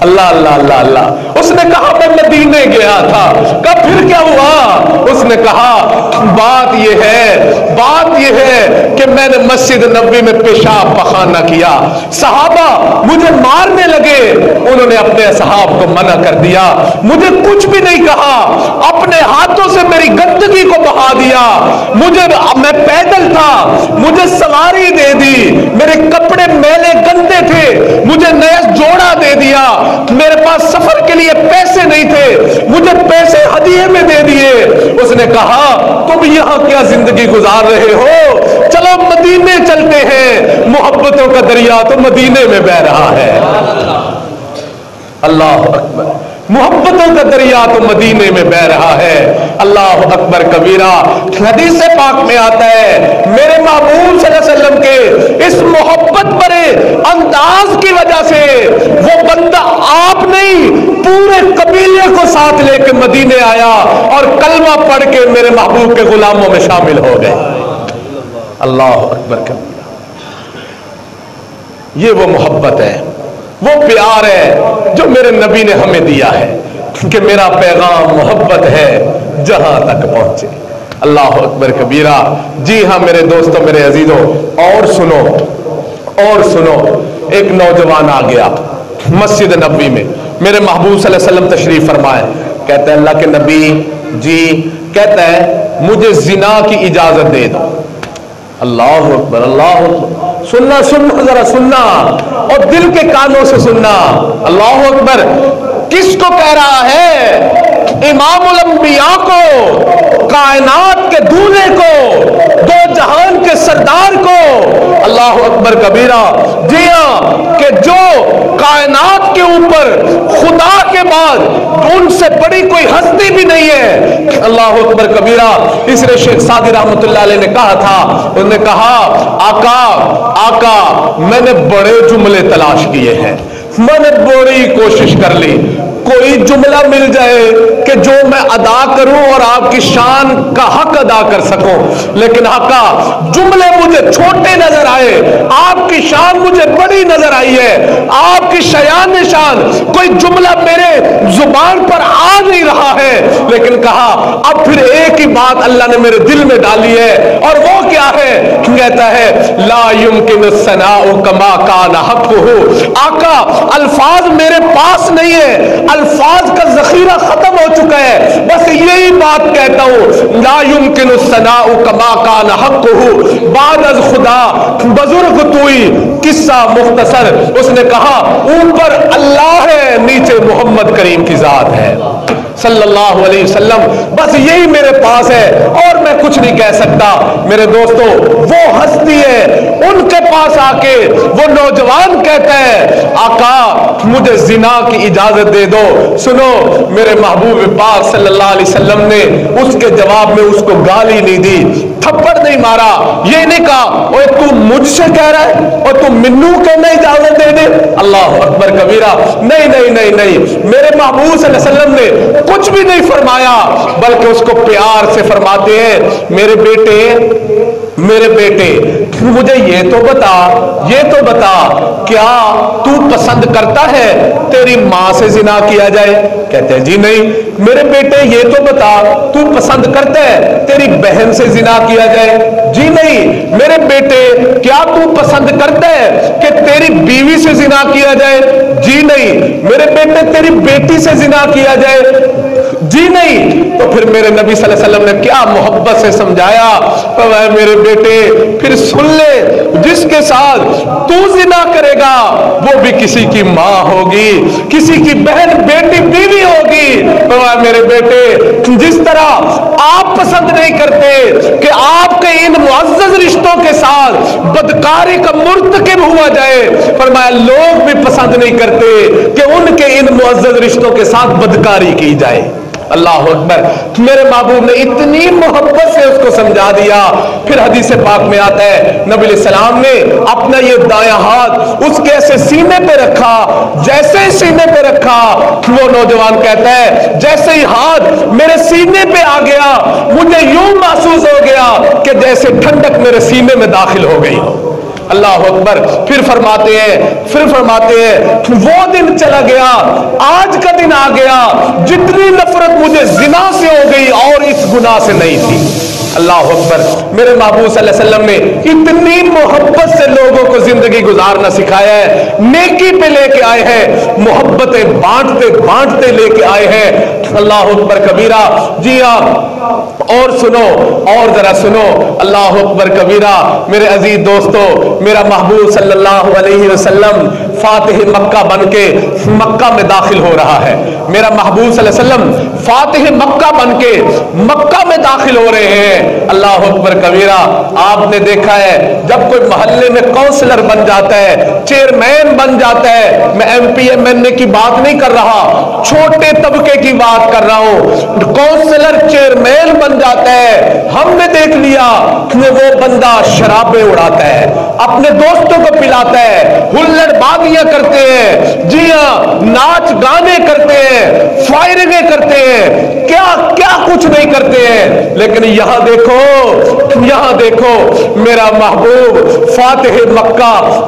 अल्लाह अल्लाह अल्लाह अल्लाह। उसने कहा मैं मदीने गया था। कब फिर क्या हुआ? उसने कहा बात यह है, बात यह है कि मैंने मस्जिद नबी में पेशाब पखाना किया, सहाबा मुझे मारने लगे। उन्होंने अपने असहाब को मना कर दिया, मुझे कुछ भी नहीं कहा, अपने हाथों से मेरी गंदगी को बहा दिया। मैं पैदल था, मुझे सवारी दे दी, मेरे कपड़े मैले गंदे थे, मुझे नया जोड़ा दे दिया। मेरे पास सफर के लिए पैसे नहीं थे, मुझे पैसे हदिये में दे दिए। उसने कहा तुम यहां क्या जिंदगी गुजार रहे हो? चलो मदीने चलते हैं, मोहब्बतों का दरिया तो मदीने में बह रहा है। अल्लाह अकबर। मोहब्बतों का दरिया तो मदीने में बह रहा है। अल्लाह अकबर कबीरा। हदीस पाक में आता है मेरे महबूब सल्लल्लाहु अलैहि वसल्लम के इस मोहब्बत भरे अंदाज की वजह से वो बंदा आप नहीं पूरे कबीले को साथ लेकर मदीने आया और कलमा पढ़ के मेरे महबूब के गुलामों में शामिल हो गए। अल्लाह अकबर कबीरा। ये वो मोहब्बत है, वो प्यार है जो मेरे नबी ने हमें दिया है कि मेरा पैगाम मोहब्बत है जहां तक पहुंचे। अल्लाह अकबर कबीरा। जी हाँ मेरे दोस्तों, मेरे अजीजों, और सुनो, और सुनो। एक नौजवान आ गया मस्जिद नबी में, मेरे महबूब सल्लल्लाहु अलैहि वसल्लम तशरीफ फरमाए। कहते हैं अल्लाह के नबी जी, कहता है मुझे जिना की इजाजत दे दो। अल्लाह अकबर, अल्लाह अकबर। सुनना, सुनना, जरा सुनना और दिल के कानों से सुनना। अल्लाह अकबर। किसको कह रहा है? इमामुल अंबिया को, कायनात के दूल्हे को, दो जहान के सरदार को। अल्लाह अकबर कबीरा। जी हाँ, कि जो कायनात के ऊपर खुदा के बाद उनसे बड़ी कोई हस्ती भी नहीं है। अल्लाह अकबर कबीरा। इसलिए शेख सादी रहमतुल्लाह अलैह ने कहा था, उन्होंने कहा आका, आका मैंने बड़े जुमले तलाश किए हैं, मैंने बड़ी कोशिश कर ली, कोई जुमला मिल जाए कि जो मैं अदा करूं और आपकी शान का हक अदा कर सकूं। लेकिन आका जुमले मुझे छोटे नजर आए, آپ کی شان مجھے بڑی نظر آئی ہے، آپ کی شیان شان کوئی جملہ میرے زبان پر آ نہیں رہا ہے، لیکن کہا اب پھر ایک ہی بات اللہ نے میرے دل میں ڈالی ہے، اور وہ کیا ہے؟ کہتا ہے لا یمکن الثناء کما کان حقہ، آقا الفاظ میرے پاس نہیں ہے، الفاظ کا ذخیرہ ختم ہو چکا ہے، بس یہی بات کہتا ہوں لا یمکن الثناء کما کان حقہ، بعد از خدا بزرگ توئی، قصہ مختصر، اس نے کہا اوپر اللہ ہے، نیچے محمد کریم کی ذات ہے صلی اللہ علیہ وسلم، بس یہی میرے پاس ہے اور میں کچھ نہیں کہہ سکتا۔ میرے دوستو وہ ہستی ہے، ان کے پاس آ کے وہ نوجوان کہتا ہے آقا مجھے زنا کی اجازت دے دو۔ سنو میرے محبوب پاک صلی اللہ علیہ وسلم نے اس کے جواب میں اس کو گالی نہیں دی، تھپڑ نہیں مارا، یہ نہیں کہا اوے تو مجھ سے کہہ رہا ہے اور تو منو کہنا اجازت دے دے، اللہ اکبر کبیرہ، نہیں نہیں نہیں نہیں، میرے محبوب صلی اللہ علیہ وسلم نے کچھ بھی نہیں فرمایا، بلکہ اس کو پیار سے فرماتے ہیں میرے بیٹے مجھے یہ تو بتا کیا تو پسند کرتا ہے تیری ماں سے زنا کیا جائے؟ کہتے ہیں جی نہیں۔ میرے بیٹے یہ تو بتا تو پسند کرتا ہے تیری بہن سے زنا کیا جائے؟ جی نہیں۔ میرے بیٹے کیا تو پسند کرتا ہے کہ تیری بیوی سے زنا کیا جائے؟ جی نہیں۔ میرے بیٹے تیری بیٹی سے زنا کیا جائے؟ جی نہیں۔ تو پھر میرے نبی صلی اللہ علیہ وسلم نے کیا محبت سے سمجھایا، میرے بیٹے پھر سن لے، جس کے ساتھ تو زنا کرے گا وہ بھی کسی کی ماں ہوگی، کسی کی بہن بیٹی بیوی ہوگی۔ میرے بیٹے جس طرح آپ پسند نہیں کرتے کہ آپ کے ان معزز رشتوں کے ساتھ بدکاری کا مرتکب ہوا جائے، فرمایا لوگ بھی پسند نہیں کرتے کہ ان کے ان معزز رشتوں کے ساتھ بدکاری کی جائے۔ اللہ اکبر، میرے محبوب نے اتنی محبت سے اس کو سمجھا دیا۔ پھر حدیث پاک میں آتا ہے نبی علیہ السلام نے اپنا یہ دایاں ہاتھ اس کے ایسے سینے پہ رکھا، جیسے ہی سینے پہ رکھا وہ نوجوان کہتا ہے جیسے ہی ہاتھ میرے سینے پہ آ گیا مجھے یوں محسوس ہو گیا کہ جیسے ٹھنڈک میرے سینے میں داخل ہو گئی۔ اللہ اکبر۔ پھر فرماتے ہیں وہ دن چلا گیا، آج کا دن آ گیا، جتنی نفرت مجھے زنا سے ہو گئی اور اس گناہ سے نہیں تھی۔ اللہ اکبر۔ میرے محبوب صلی اللہ علیہ وسلم نے اتنی محبت سے لوگوں کو زندگی گزارنا سکھایا ہے، نیکی پہ لے کے آئے ہیں، محبتیں بانٹتے لے کے آئے ہیں۔ اللہ اکبر کبیرہ۔ جی ہاں، اور سنو، اور ذرا سنو، اللہ اکبر کبیرہ۔ میرے عزیز دوستو، میرا محبوب صلی اللہ علیہ وسلم فاتح مکہ بن کے مکہ میں داخل ہو رہا ہے۔ میرا محبوب صلی اللہ علیہ وسلم فاتح مکہ بن کے مکہ میں داخل ہو رہے ہیں۔ اللہ اکبر کبیرہ۔ آپ نے دیکھا ہے جب کوئی محلے میں کونسلر بن جاتا ہے، چیئرمین بن جاتا ہے، میں ایم پی ایم این اے کی بات نہیں کر رہا، چھوٹے طبقے کی بات کر رہا ہوں، کونسلر چیئرمین بن جاتا ہے، ہم نے دیکھ لیا کہ وہ بندہ شرابیں اڑاتا ہے، اپنے دوستوں کو پلاتا ہے، ہلڑ بازیاں کرتے ہیں، جی ہاں ناچ گانے کرتے ہیں، فائرنگیں کرتے ہیں، کیا کیا کچھ نہیں کرتے ہیں۔ لیکن یہاں دیکھو میرا محبوب فاتح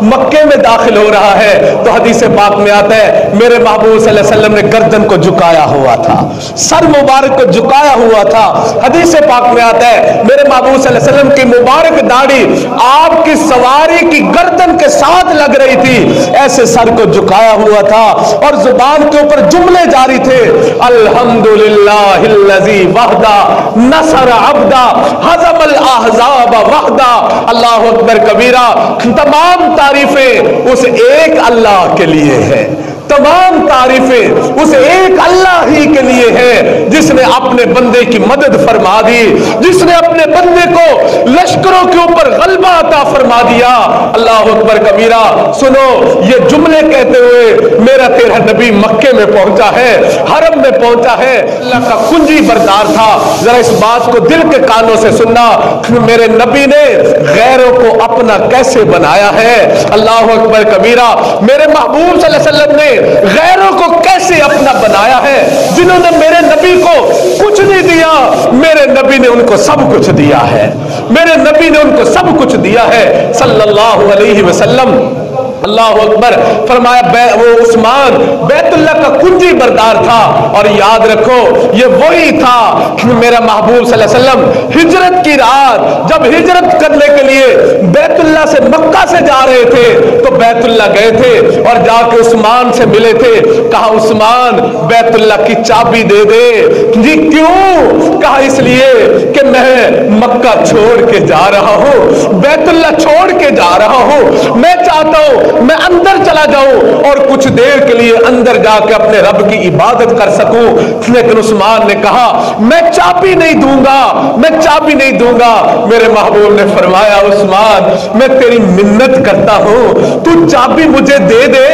مکے میں داخل ہو رہا ہے تو حدیث پاک میں آتا ہے میرے محبوب صلی اللہ علیہ وسلم نے گردن کو جھکایا ہوا تھا، سر مبارک کو جھکایا ہوا تھا۔ حدیث پاک میں آتا ہے میرے محبوب صلی اللہ علیہ وسلم کی مبارک داڑھی آپ کی سواری کی گردن کے ساتھ لگ رہی تھی، ایسے سر کو جھکایا ہوا تھا اور زبان کے اوپر جملے جاری تھے، الحمدللہ الذی وحدہ نصر عبدہ ہزم الاحزاب وحدہ۔ اللہ اکبر کبیرہ۔ تمام تعریفیں اس ایک اللہ کے لیے ہے، تمام تعریفیں اس ایک اللہ ہی کے لیے ہے جس نے اپنے بندے کی مدد فرما دی، جس نے اپنے بندے کو لشکروں کے اوپر غلبہ عطا فرما دیا۔ اللہ اکبر کبیرہ۔ سنو، یہ جملے کہتے ہوئے میرا تیرا نبی مکے میں پہنچا ہے، حرم میں پہنچا ہے، اللہ کا کنجی بردار تھا۔ ذرا اس بات کو دل کے کانوں سے سننا، میرے نبی نے غیروں کو اپنا کیسے بنایا ہے۔ اللہ اکبر کبیرہ۔ میرے محبوب صلی اللہ علیہ وسلم نے गैरों को कैसे अपना बनाया है। जिन्होंने मेरे नबी को कुछ नहीं दिया, मेरे नबी ने उनको सब कुछ दिया है। मेरे नबी ने उनको सब कुछ दिया है सल्लल्लाहु अलैहि वसल्लम। अल्लाह अकबर। फरमाया वो उस्मान बैतुल्लाह का कुंजी बरदार था। और याद रखो ये वही था मेरा महबूब सल्लल्लाहु अलैहि वसल्लम हिजरत की रात जब हिजरत करने के लिए बैतुल्लाह से मक्का से जा रहे थे तो बैतुल्लाह गए थे और जाके उस्मान से मिले थे। कहा उस्मान बैतुल्लाह की चाबी दे दे। जी क्यों? कहा इसलिए कि मैं मक्का छोड़ के जा रहा हूं, बैतुल्लाह छोड़ के जा रहा हूं। मैं चाहता हूं मैं अंदर चला जाऊं और कुछ देर के लिए अंदर जाके अपने रब की इबादत कर सकूं। लेकिन उस्मान ने कहा मैं चाबी नहीं दूंगा, मैं चाबी नहीं दूंगा। मेरे महबूब ने फरमाया उस्मान मैं तेरी मिन्नत करता हूं, तू चाबी मुझे दे दे।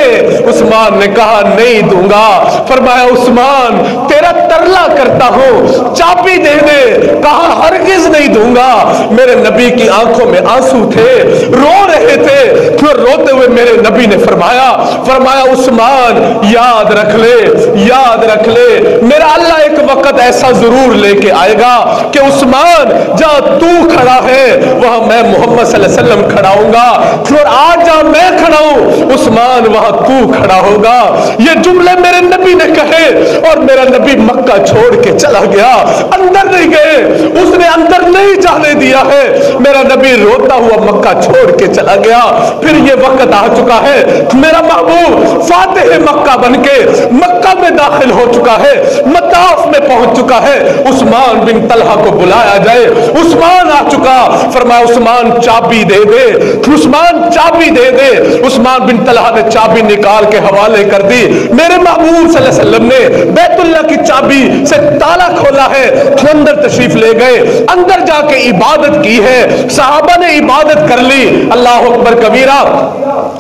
उस्मान ने कहा नहीं दूंगा। फरमाया उस्मान तेरा तरला करता हूं, चाबी दे दे। कहा हरगिज नहीं दूंगा। मेरे नबी की आंखों में आंसू थे, रो रहे थे। फिर रोते हुए मेरे नबी ने फरमाया उस्मान याद रख ले, याद रख ले, मेरा अल्लाह एक वक्त ऐसा जरूर लेके आएगा कि उस्मान जहां तू खड़ा है वहां मैं मोहम्मद सल्लल्लाहु अलैहि वसल्लम खड़ा होऊंगा। और आज जहां मैं खड़ा हूं उस्मान वहां तू खड़ा होगा। ये जुमले मेरे नबी ने कहे और मेरा नबी मक्का छोड़ के चला गया, अंदर नहीं गए, उसने अंदर नहीं जाने दिया है। मेरा नबी रोता हुआ मक्का छोड़ के चला गया। फिर ये वक्त आ चुका है, मेरा महबूब फातिह मक्का बनके मक्का में दाखिल हो चुका है, मताफ में पहुंच चुका है। उस्मान बिन तलहा को बुलाया जाए। उस्मान आ चुका। फरमाया उस्मान चाबी दे दे, उस्मान चाबी दे दे। उस्मान बिन तलहा ने चाबी निकाल के हवाले कर दी। मेरे महबूब सल्लल्लाहु अलैहि वसल्लम ने बैतुल्लाह की चाबी से ताला खोला है, अंदर तशरीफ ले गए, अंदर जाके इबादत की है। सहाबा ने इबादत कर ली। अल्लाह अकबर कबीरा।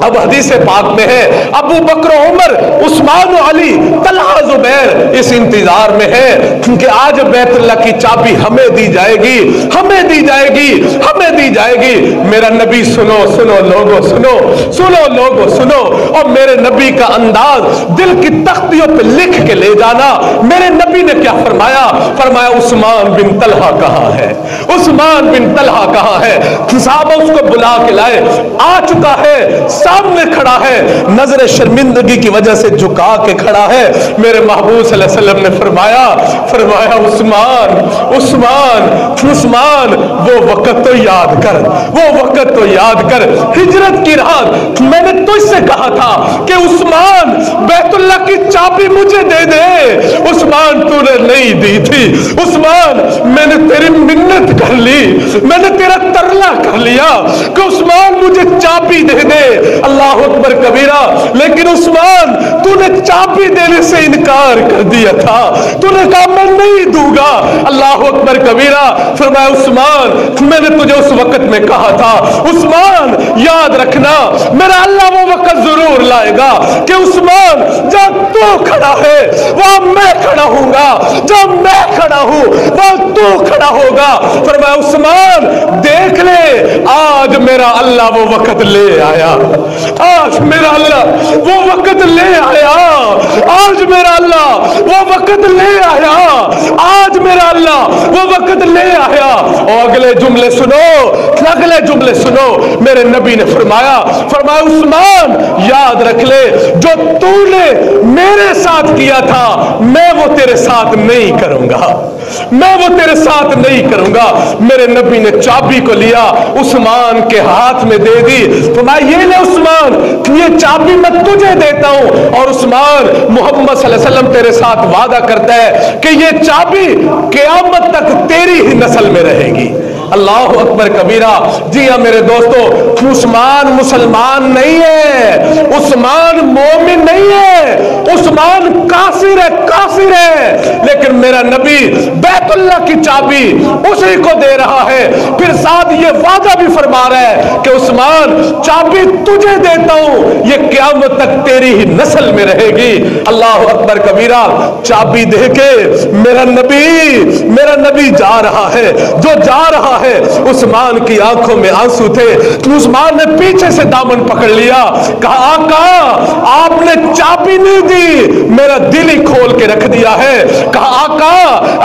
अब हदीस पाक में है अबू बकर उमर उस्मान अली तलहा जुबैर इस इंतजार में है क्योंकि आज बैतुल्लाह की चाबी हमें दी जाएगी, हमें दी जाएगी, हमें दी जाएगी। मेरा नबी सुनो सुनो लोगो सुनो, सुनो लोगो सुनो। और मेरे नबी का अंदाज दिल की तख्तियों पे लिख के ले जाना। मेरे नबी ने क्या फरमाया? फरमाया उस्मान बिन तलहा कहां है, उस्मान बिन तलहा कहां है। साहबा उसको बुला के लाए, आ चुका है, सामने खड़ा है, नजर शर्मिंदगी की वजह से झुका के खड़ा है। मेरे महबूब सल्लल्लाहु अलैहि वसल्लम ने फरमाया उस्मान उस्मान उस्मान वो वक्त तो याद कर, वो वक्त तो याद कर। हिजरत की रात मैंने तुझसे कहा था कि उस्मान बैतुल्लाह की चाबी मुझे दे दे। उस्मान तूने नहीं दी थी। उस्मान मैंने तेरी मिन्नत कर ली, मैंने तेरा तरला कर लिया कि उस्मान मुझे चाबी दे दे। अल्लाह अकबर कबीरा। लेकिन उस्मान तूने चाबी देने से इनकार कर दिया था, तूने कहा मैं नहीं दूंगा। अल्लाह अकबर कबीरा। फरमाया उस्मान मैंने तुझे उस वक्त में कहा था, उस्मान याद रखना मेरा अल्लाह वो वक्त जरूर लाएगा कि उस्मान जहां तू खड़ा है वहां मैं खड़ा हूंगा, जहां मैं खड़ा हूं वहां तू खड़ा होगा। फरमाया उस्मान देख ले आज मेरा अल्लाह वो वक्त ले आया, आज मेरा अल्लाह वो वक्त ले आया, आज मेरा अल्लाह वो वक्त ले आया, आज मेरा अल्लाह वो वक्त ले आया। और अगले जुमले सुनो, अगले जुमले सुनो। मेरे नबी ने फरमाया उस्मान याद रख ले जो तूने मेरे साथ किया था मैं वो तेरे साथ नहीं करूंगा, मैं वो तेरे साथ नहीं करूंगा। मेरे नबी ने चाबी को लिया, उस्मान के हाथ में दे दी। तो मैं ये ले उस्मान ये चाबी मैं तुझे देता हूं और उस्मान मोहम्मद सल्लल्लाहु अलैहि वसल्लम तेरे साथ वादा करता है कि ये चाबी क़यामत तक तेरी ही नस्ल में रहेगी। अल्लाह अकबर कबीरा। जी हाँ मेरे दोस्तों, उस्मान मुसलमान नहीं है, उस्मान मोमिन नहीं है, उस्मान काफिर है, काफिर है। लेकिन मेरा नबी बैतुल्लाह की चाबी उसी को दे रहा है। फिर साथ ये वादा भी फरमा रहा है कि उस्मान चाबी तुझे देता हूं, ये क़यामत तक तेरी ही नस्ल में रहेगी। अल्लाह अकबर कबीरा। चाबी दे के मेरा नबी जा रहा है। जो जा रहा रहा है। उस्मान की आंखों में आंसू थे। उस्मान ने पीछे से दामन पकड़ लिया, कहा आका आपने चाबी नहीं दी, मेरा दिल ही खोल के रख दिया है। कहा आका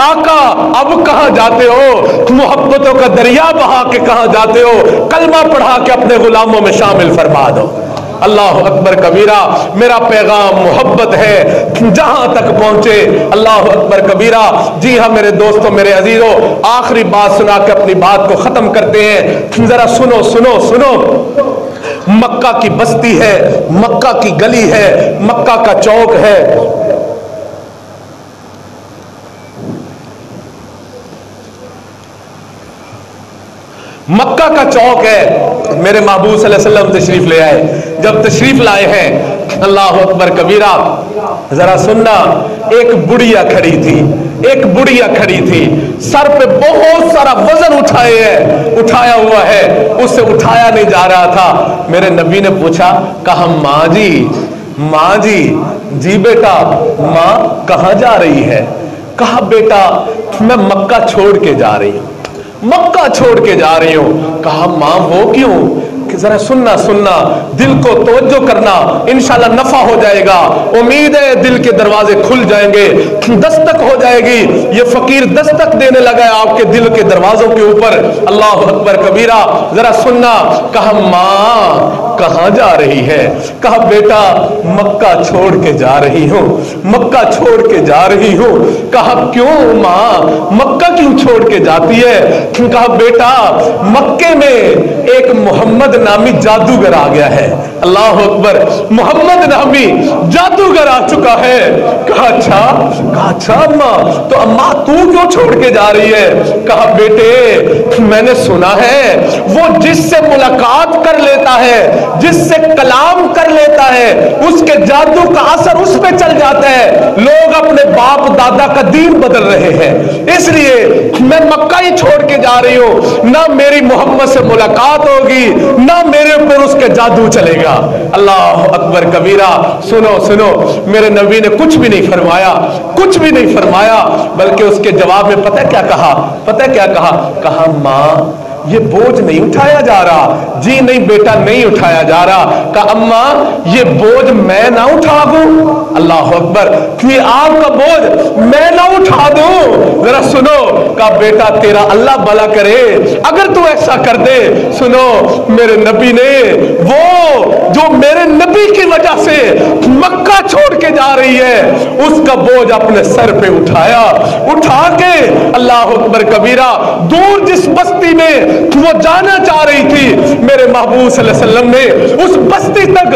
आका अब कहां जाते हो, मोहब्बतों का दरिया बहा के कहां जाते हो, कलमा पढ़ा के अपने गुलामों में शामिल फरमा दो। अल्लाह अकबर कबीरा। मेरा पैगाम मोहब्बत है, जहां तक पहुंचे अल्लाह अकबर कबीरा। जी हाँ मेरे दोस्तों, मेरे अजीजों, आखिरी बात सुना के अपनी बात को खत्म करते हैं। जरा सुनो सुनो सुनो। मक्का की बस्ती है, मक्का की गली है, मक्का का चौक है। मक्का का चौक है। मेरे महबूब सल्लल्लाहु अलैहि वसल्लम तशरीफ ले आए। जब तशरीफ लाए हैं, अल्लाह अकबर कबीरा, जरा सुनना। एक बुढ़िया खड़ी थी, एक बुढ़िया खड़ी थी, सर पे बहुत सारा वजन उठाया हुआ है, उससे उठाया नहीं जा रहा था। मेरे नबी ने पूछा, कहा माँ जी, माँ जी। जी बेटा। माँ कहाँ जा रही है? कहा बेटा मैं मक्का छोड़ के जा रही हूँ, मक्का छोड़ के जा रही हूं। कहा मां वो क्यों? कि जरा सुनना सुनना, दिल को तवज्जो करना, इंशाल्लाह नफा हो जाएगा। उम्मीद है दिल के दरवाजे खुल जाएंगे, दस्तक हो जाएगी। ये फकीर दस्तक देने लगा है आपके दिल के दरवाजों के ऊपर। अल्लाह अकबर कबीरा। जरा सुनना। कहा मां कहां जा रही है? कहा बेटा मक्का छोड़ के जा रही हूं, मक्का छोड़ के जा रही हूं। कहा क्यों मां, मक्का क्यों छोड़ के जाती है? कहा बेटा मक्के में एक मोहम्मद नामी जादूगर आ गया है। अल्लाह अकबर। मोहम्मद नामी जादूगर आ चुका है। कहा अच्छा? कहा अच्छा अम्मा, तो अम्मा तू क्यों छोड़ के जा रही है? कहा बेटे मैंने सुना है वो जिससे मुलाकात कर लेता है, जिससे कलाम कर लेता है, उसके जादू का असर उस पे चल जाता है। लोग अपने बाप दादा का दीन बदल रहे हैं, इसलिए मैं मक्का ही छोड़ के जा रही हूं। ना मेरी मोहम्मद से मुलाकात होगी, ना मेरे ऊपर उसके जादू चलेगा। अल्लाह अकबर कबीरा। सुनो सुनो, मेरे नबी ने कुछ भी नहीं फरमाया, कुछ भी नहीं फरमाया, बल्कि उसके जवाब में पता क्या कहा? पता क्या कहा? कहा मां ये बोझ नहीं उठाया जा रहा। जी नहीं बेटा नहीं उठाया जा रहा। कहा अम्मा ये बोझ मैं ना उठा दूं? अल्लाह अकबर। ये आपका बोझ मैं ना उठा दूं? जरा सुनो। कहा बेटा तेरा अल्लाह भला करे अगर तू ऐसा कर दे। सुनो, मेरे नबी ने वो जो मेरे नबी की वजह से मक्का छोड़ के जा रही है, उसका बोझ अपने सर पे उठाया, उठा के अल्लाह अकबर कबीरा दूर जिस बस्ती में वो जाना चाह रही थी, मेरे महबूब सल्लल्लाहु अलैहि वसल्लम ने उस बस्ती तक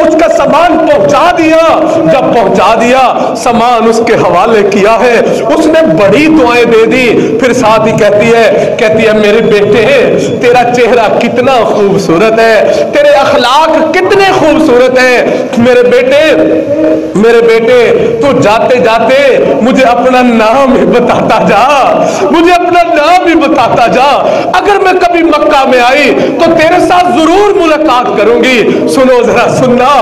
उसका सामान पहुंचा दिया। जब पहुंचा दिया, सामान उसके हवाले किया है, उसने बड़ी दुआएं दे दी। फिर साथ ही कहती है मेरे बेटे तेरा चेहरा कितना खूबसूरत है, तेरे अखलाक कितने खूबसूरत है। मेरे बेटे तू जाते जाते मुझे अपना नाम ही बताता जा, मुझे अपना नाम ही बताता जा। अगर मैं कभी मक्का में आई तो तेरे साथ जरूर मुलाकात करूंगी। सुनो जरा सुनना,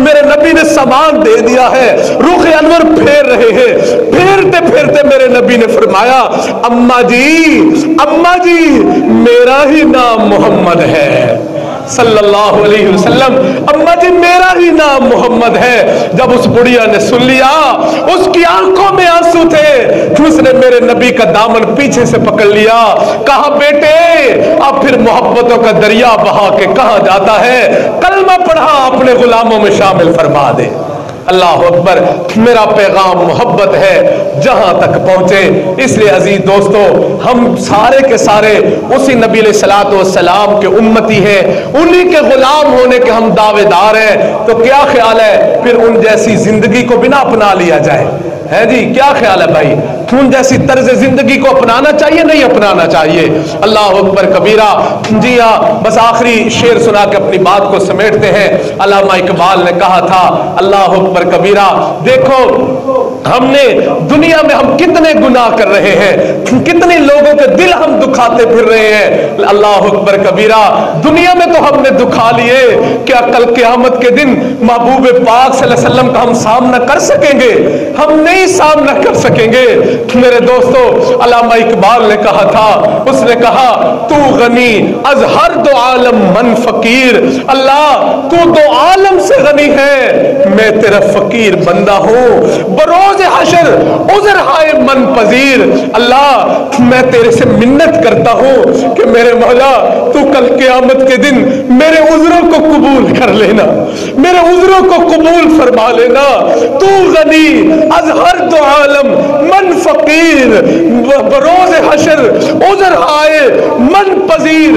मेरे नबी ने सामान दे दिया है, रुख अनवर फेर रहे हैं। फेरते फेरते मेरे नबी ने फरमाया अम्मा जी मेरा ही नाम मोहम्मद है सल्लल्लाहु अलैहि वसल्लम। अम्मा जी मेरा ही नाम मोहम्मद है। जब उस बुढ़िया ने सुन लिया, उसकी आंखों में आंसू थे, उसने मेरे नबी का दामन पीछे से पकड़ लिया। कहा बेटे अब फिर मोहब्बतों का दरिया बहा के कहां जाता है, कलमा पढ़ा अपने गुलामों में शामिल फरमा दे। अल्लाह अकबर। मेरा पैगाम मोहब्बत है, जहां तक पहुंचे। इसलिए अजीज दोस्तों, हम सारे के सारे उसी नबी अलैहिस्सलातु वस्सलाम के उम्मती हैं, उन्हीं के गुलाम होने के हम दावेदार हैं। तो क्या ख्याल है फिर उन जैसी जिंदगी को बिना अपना लिया जाए? है जी, क्या ख्याल है भाई? उन जैसी तर्ज जिंदगी को अपनाना चाहिए, नहीं अपनाना चाहिए? अल्लाह अकबर कबीरा। जी हाँ, बस आखिरी शेर सुना के अपनी बात को समेटते हैं। अल्लामा इकबाल ने कहा था, अल्लाह अकबर कबीरा, देखो हमने दुनिया में हम कितने गुनाह कर रहे हैं, कितने लोगों के दिल हम दुखाते फिर रहे हैं। अल्लाह अकबर कबीरा, दुनिया में तो हमने दुखा लिए, क्या कल क़यामत के दिन महबूब पाक सल्लल्लाहु अलैहि वसल्लम का हम सामना कर सकेंगे? हम नहीं नहीं सामना कर सकेंगे। मेरे दोस्तों, अल्लामा इकबाल ने कहा था, उसने कहा तू गनी अज हर दो आलम मन फकीर, अल्लाह तू दो आलम से गनी है, मैं तेरा फकीर बंदा हूं। बरोज हशर उज़र हाय मन पजीर, अल्लाह मैं तेरे से मिन्नत करता हूं कि मेरे मौला तू कल क़यामत के दिन मेरे उज़रों को कबूल कर लेना, मेरे उज़रों को कबूल फरमा लेना। तू गनी अज हर दो आलम मन फकीर, बरोज हशर उज़र हाय मन पजीर,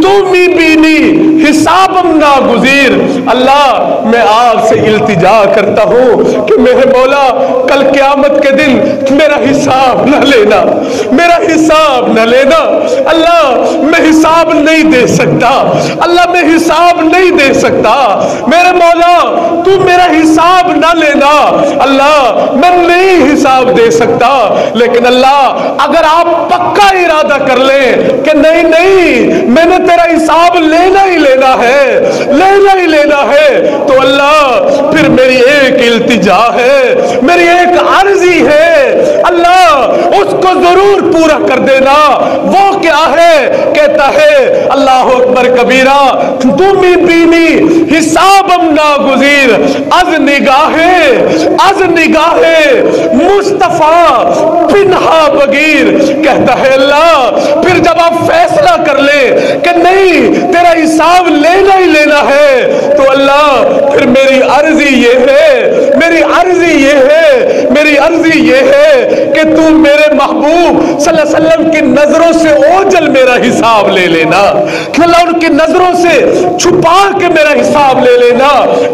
तू मी बीनी हिसाबम ना गुजीर। अल्लाह मैं आपसे इल्तिजा करता हूं कि मेरे मौला कल क़यामत के दिन मेरा हिसाब न लेना, मेरा हिसाब न लेना। अल्लाह मैं हिसाब नहीं दे सकता, अल्लाह मैं हिसाब नहीं दे सकता, मेरे मौला तू मेरा हिसाब न लेना। अल्लाह मैं नहीं हिसाब दे सकता, लेकिन अल्लाह अगर आप पक्का इरादा कर ले कि नहीं नहीं मैंने तेरा हिसाब लेना ही लेना है, लेना ही लेना है, तो अल्लाह फिर मेरी एक इल्तिजा है, मेरी एक अर्जी है, अल्लाह उसको जरूर पूरा कर देना। वो क्या है? कहता है अल्लाह अकबर कबीरा, तुमी बीनी हिसाबम ना गुजीर, अज निगाहे मुस्तफा पिन्हा बगीर। कहता है अल्लाह फिर जब आप फैसला कर ले कि नहीं तेरा हिसाब लेना ही लेना है, तो अल्लाह फिर मेरी अर्जी ये है, मेरी अर्जी ये है, मेरी अर्जी ये है कि तू मेरे महबूब सल्लल्लाहु अलैहि वसल्लम की नजरों से ओझल मेरा हिसाब ले लेना, अल्लाह उनकी नजरों से छुपा के मेरा हिसाब ले लेना,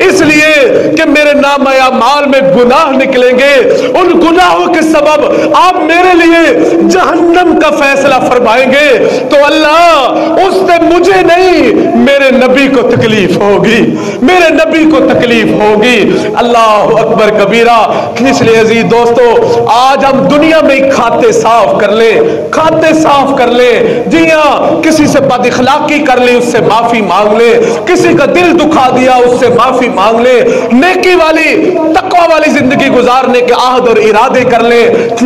इसलिए कि मेरे नाम अमाल में गुनाह निकलेंगे, उन गुनाहों के सबब आप मेरे लिए जहन्नम का फैसला फरमाएंगे, तो अल्लाह उससे मुझे नहीं मेरे नबी को तकलीफ होगी, मेरे नबी को तकलीफ होगी। अल्लाह अकबर कबीरा। इसलिए अजीज दोस्तों, आज हम दुनिया में ही खाते साफ कर ले, खाते साफ कर ले, जी हाँ, किसी से बदअखलाकी कर ली उससे माफी मांग ले, किसी का दिल दुखा दिया उससे माफी मांग ले, नेकी वाली तकवा वाली जिंदगी गुजारने के आहद और इरादे कर ले,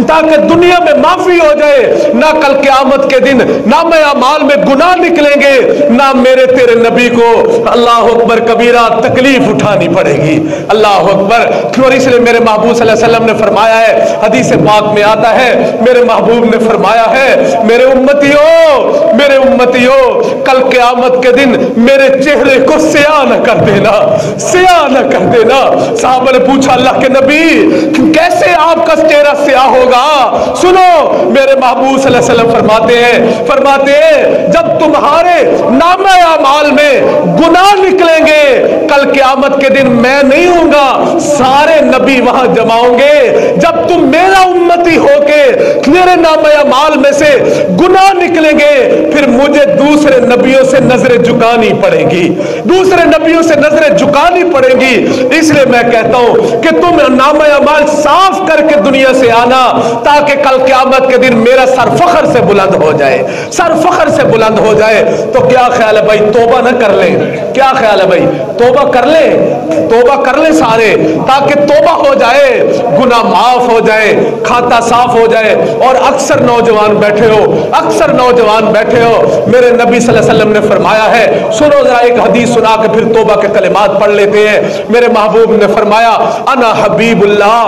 ताकि दुनिया में माफी हो जाए, ना कल क़यामत के दिन ना मैं अमाल में गुनाह निकलेंगे, ना मेरे तेरे नबी को अल्लाह अकबर कबीरा तकलीफ उठानी पड़ेगी। अल्लाह अकबर। और इसलिए मेरे महबूब सल्लल्लाहु अलैहि वसल्लम ने फरमाया है, हदीस पाक में आता है, मेरे महबूब ने फरमाया है, मेरे उम्मतियों, मेरे उम्मतियों, कल क़यामत के दिन मेरे चेहरे को स्याह न कर देना, स्याह न कर देना। साहब ने पूछा अल्लाह के नबी कैसे आपका चेहरा स्याह होगा? सुनो, मेरे महबूब सल्लल्लाहु अलैहि वसल्लम फरमाते हैं जब तुम्हारे नामे अमाल में गुनाह निकलेंगे, कल क़यामत के दिन मैं नहीं हूंगा, सारे नबी वहां जमा होंगे। जब तुम मेरा उम्मती होके मेरे नामे अमाल में से गुनाह निकलेंगे, फिर मुझे दूसरे नबियों से नजरें झुकानी पड़ेगी, दूसरे नबियों से नजरें झुकानी पड़ेगी। इसलिए मैं कहता हूं कि तुम नामे अमाल साफ करके दुनिया से आना, ताकि कल क़यामत के दिन मेरा सर फख्र से बुलंद हो जाए, सर फख्र से बुलंद हो जाए। तो क्या ख्याल है भाई, तौबा न कर ले? क्या ख्याल है भाई, तौबा कर ले, तौबा कर ले सारे, ताकि तौबा हो जाए, गुनाह माफ हो जाए, खाता साफ हो जाए। और अक्सर नौजवान बैठे हो, अक्सर नौजवान बैठे हो, मेरे नबी सल्लल्लाहु अलैहि वसल्लम ने फरमाया है, सुनो जरा एक हदीस सुना के फिर तौबा के कलिमात पढ़ लेते हैं। मेरे महबूब ने फरमाया अना हबीबुल्लाह,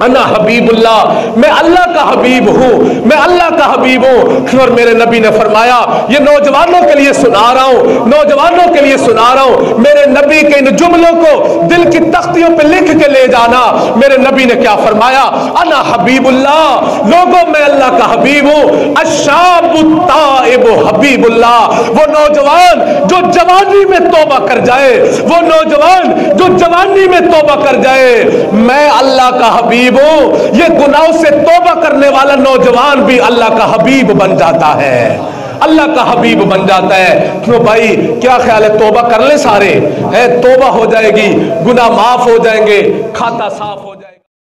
अना हबीबुल्लाह, मैं अल्लाह का हबीब हूँ, मैं अल्लाह का हबीब हूँ। और मेरे नबी ने फरमाया, ये नौजवानों के लिए सुना रहा हूँ, नौजवानों के लिए सुना रहा हूँ, मेरे नबी के इन जुमलों को दिल की तख्तियों पे लिख के ले जाना। मेरे नबी ने क्या फरमाया? अना हबीबुल्लाह, लोगों मैं अल्लाह का हबीब हूँ। अशाबुत ताइब हबीबुल्लाह, वो नौजवान जो जवानी में तौबा कर जाए, वो नौजवान जो जवानी में तौबा कर जाए, मैं अल्लाह का हबीब हूँ। ये गुनाहों से तौबा करने वाला नौजवान भी अल्लाह का हबीब बन जाता है, अल्लाह का हबीब बन जाता है। क्यों भाई, क्या ख्याल है, तौबा कर ले सारे, है तौबा हो जाएगी, गुनाह माफ हो जाएंगे, खाता साफ हो जाएगा।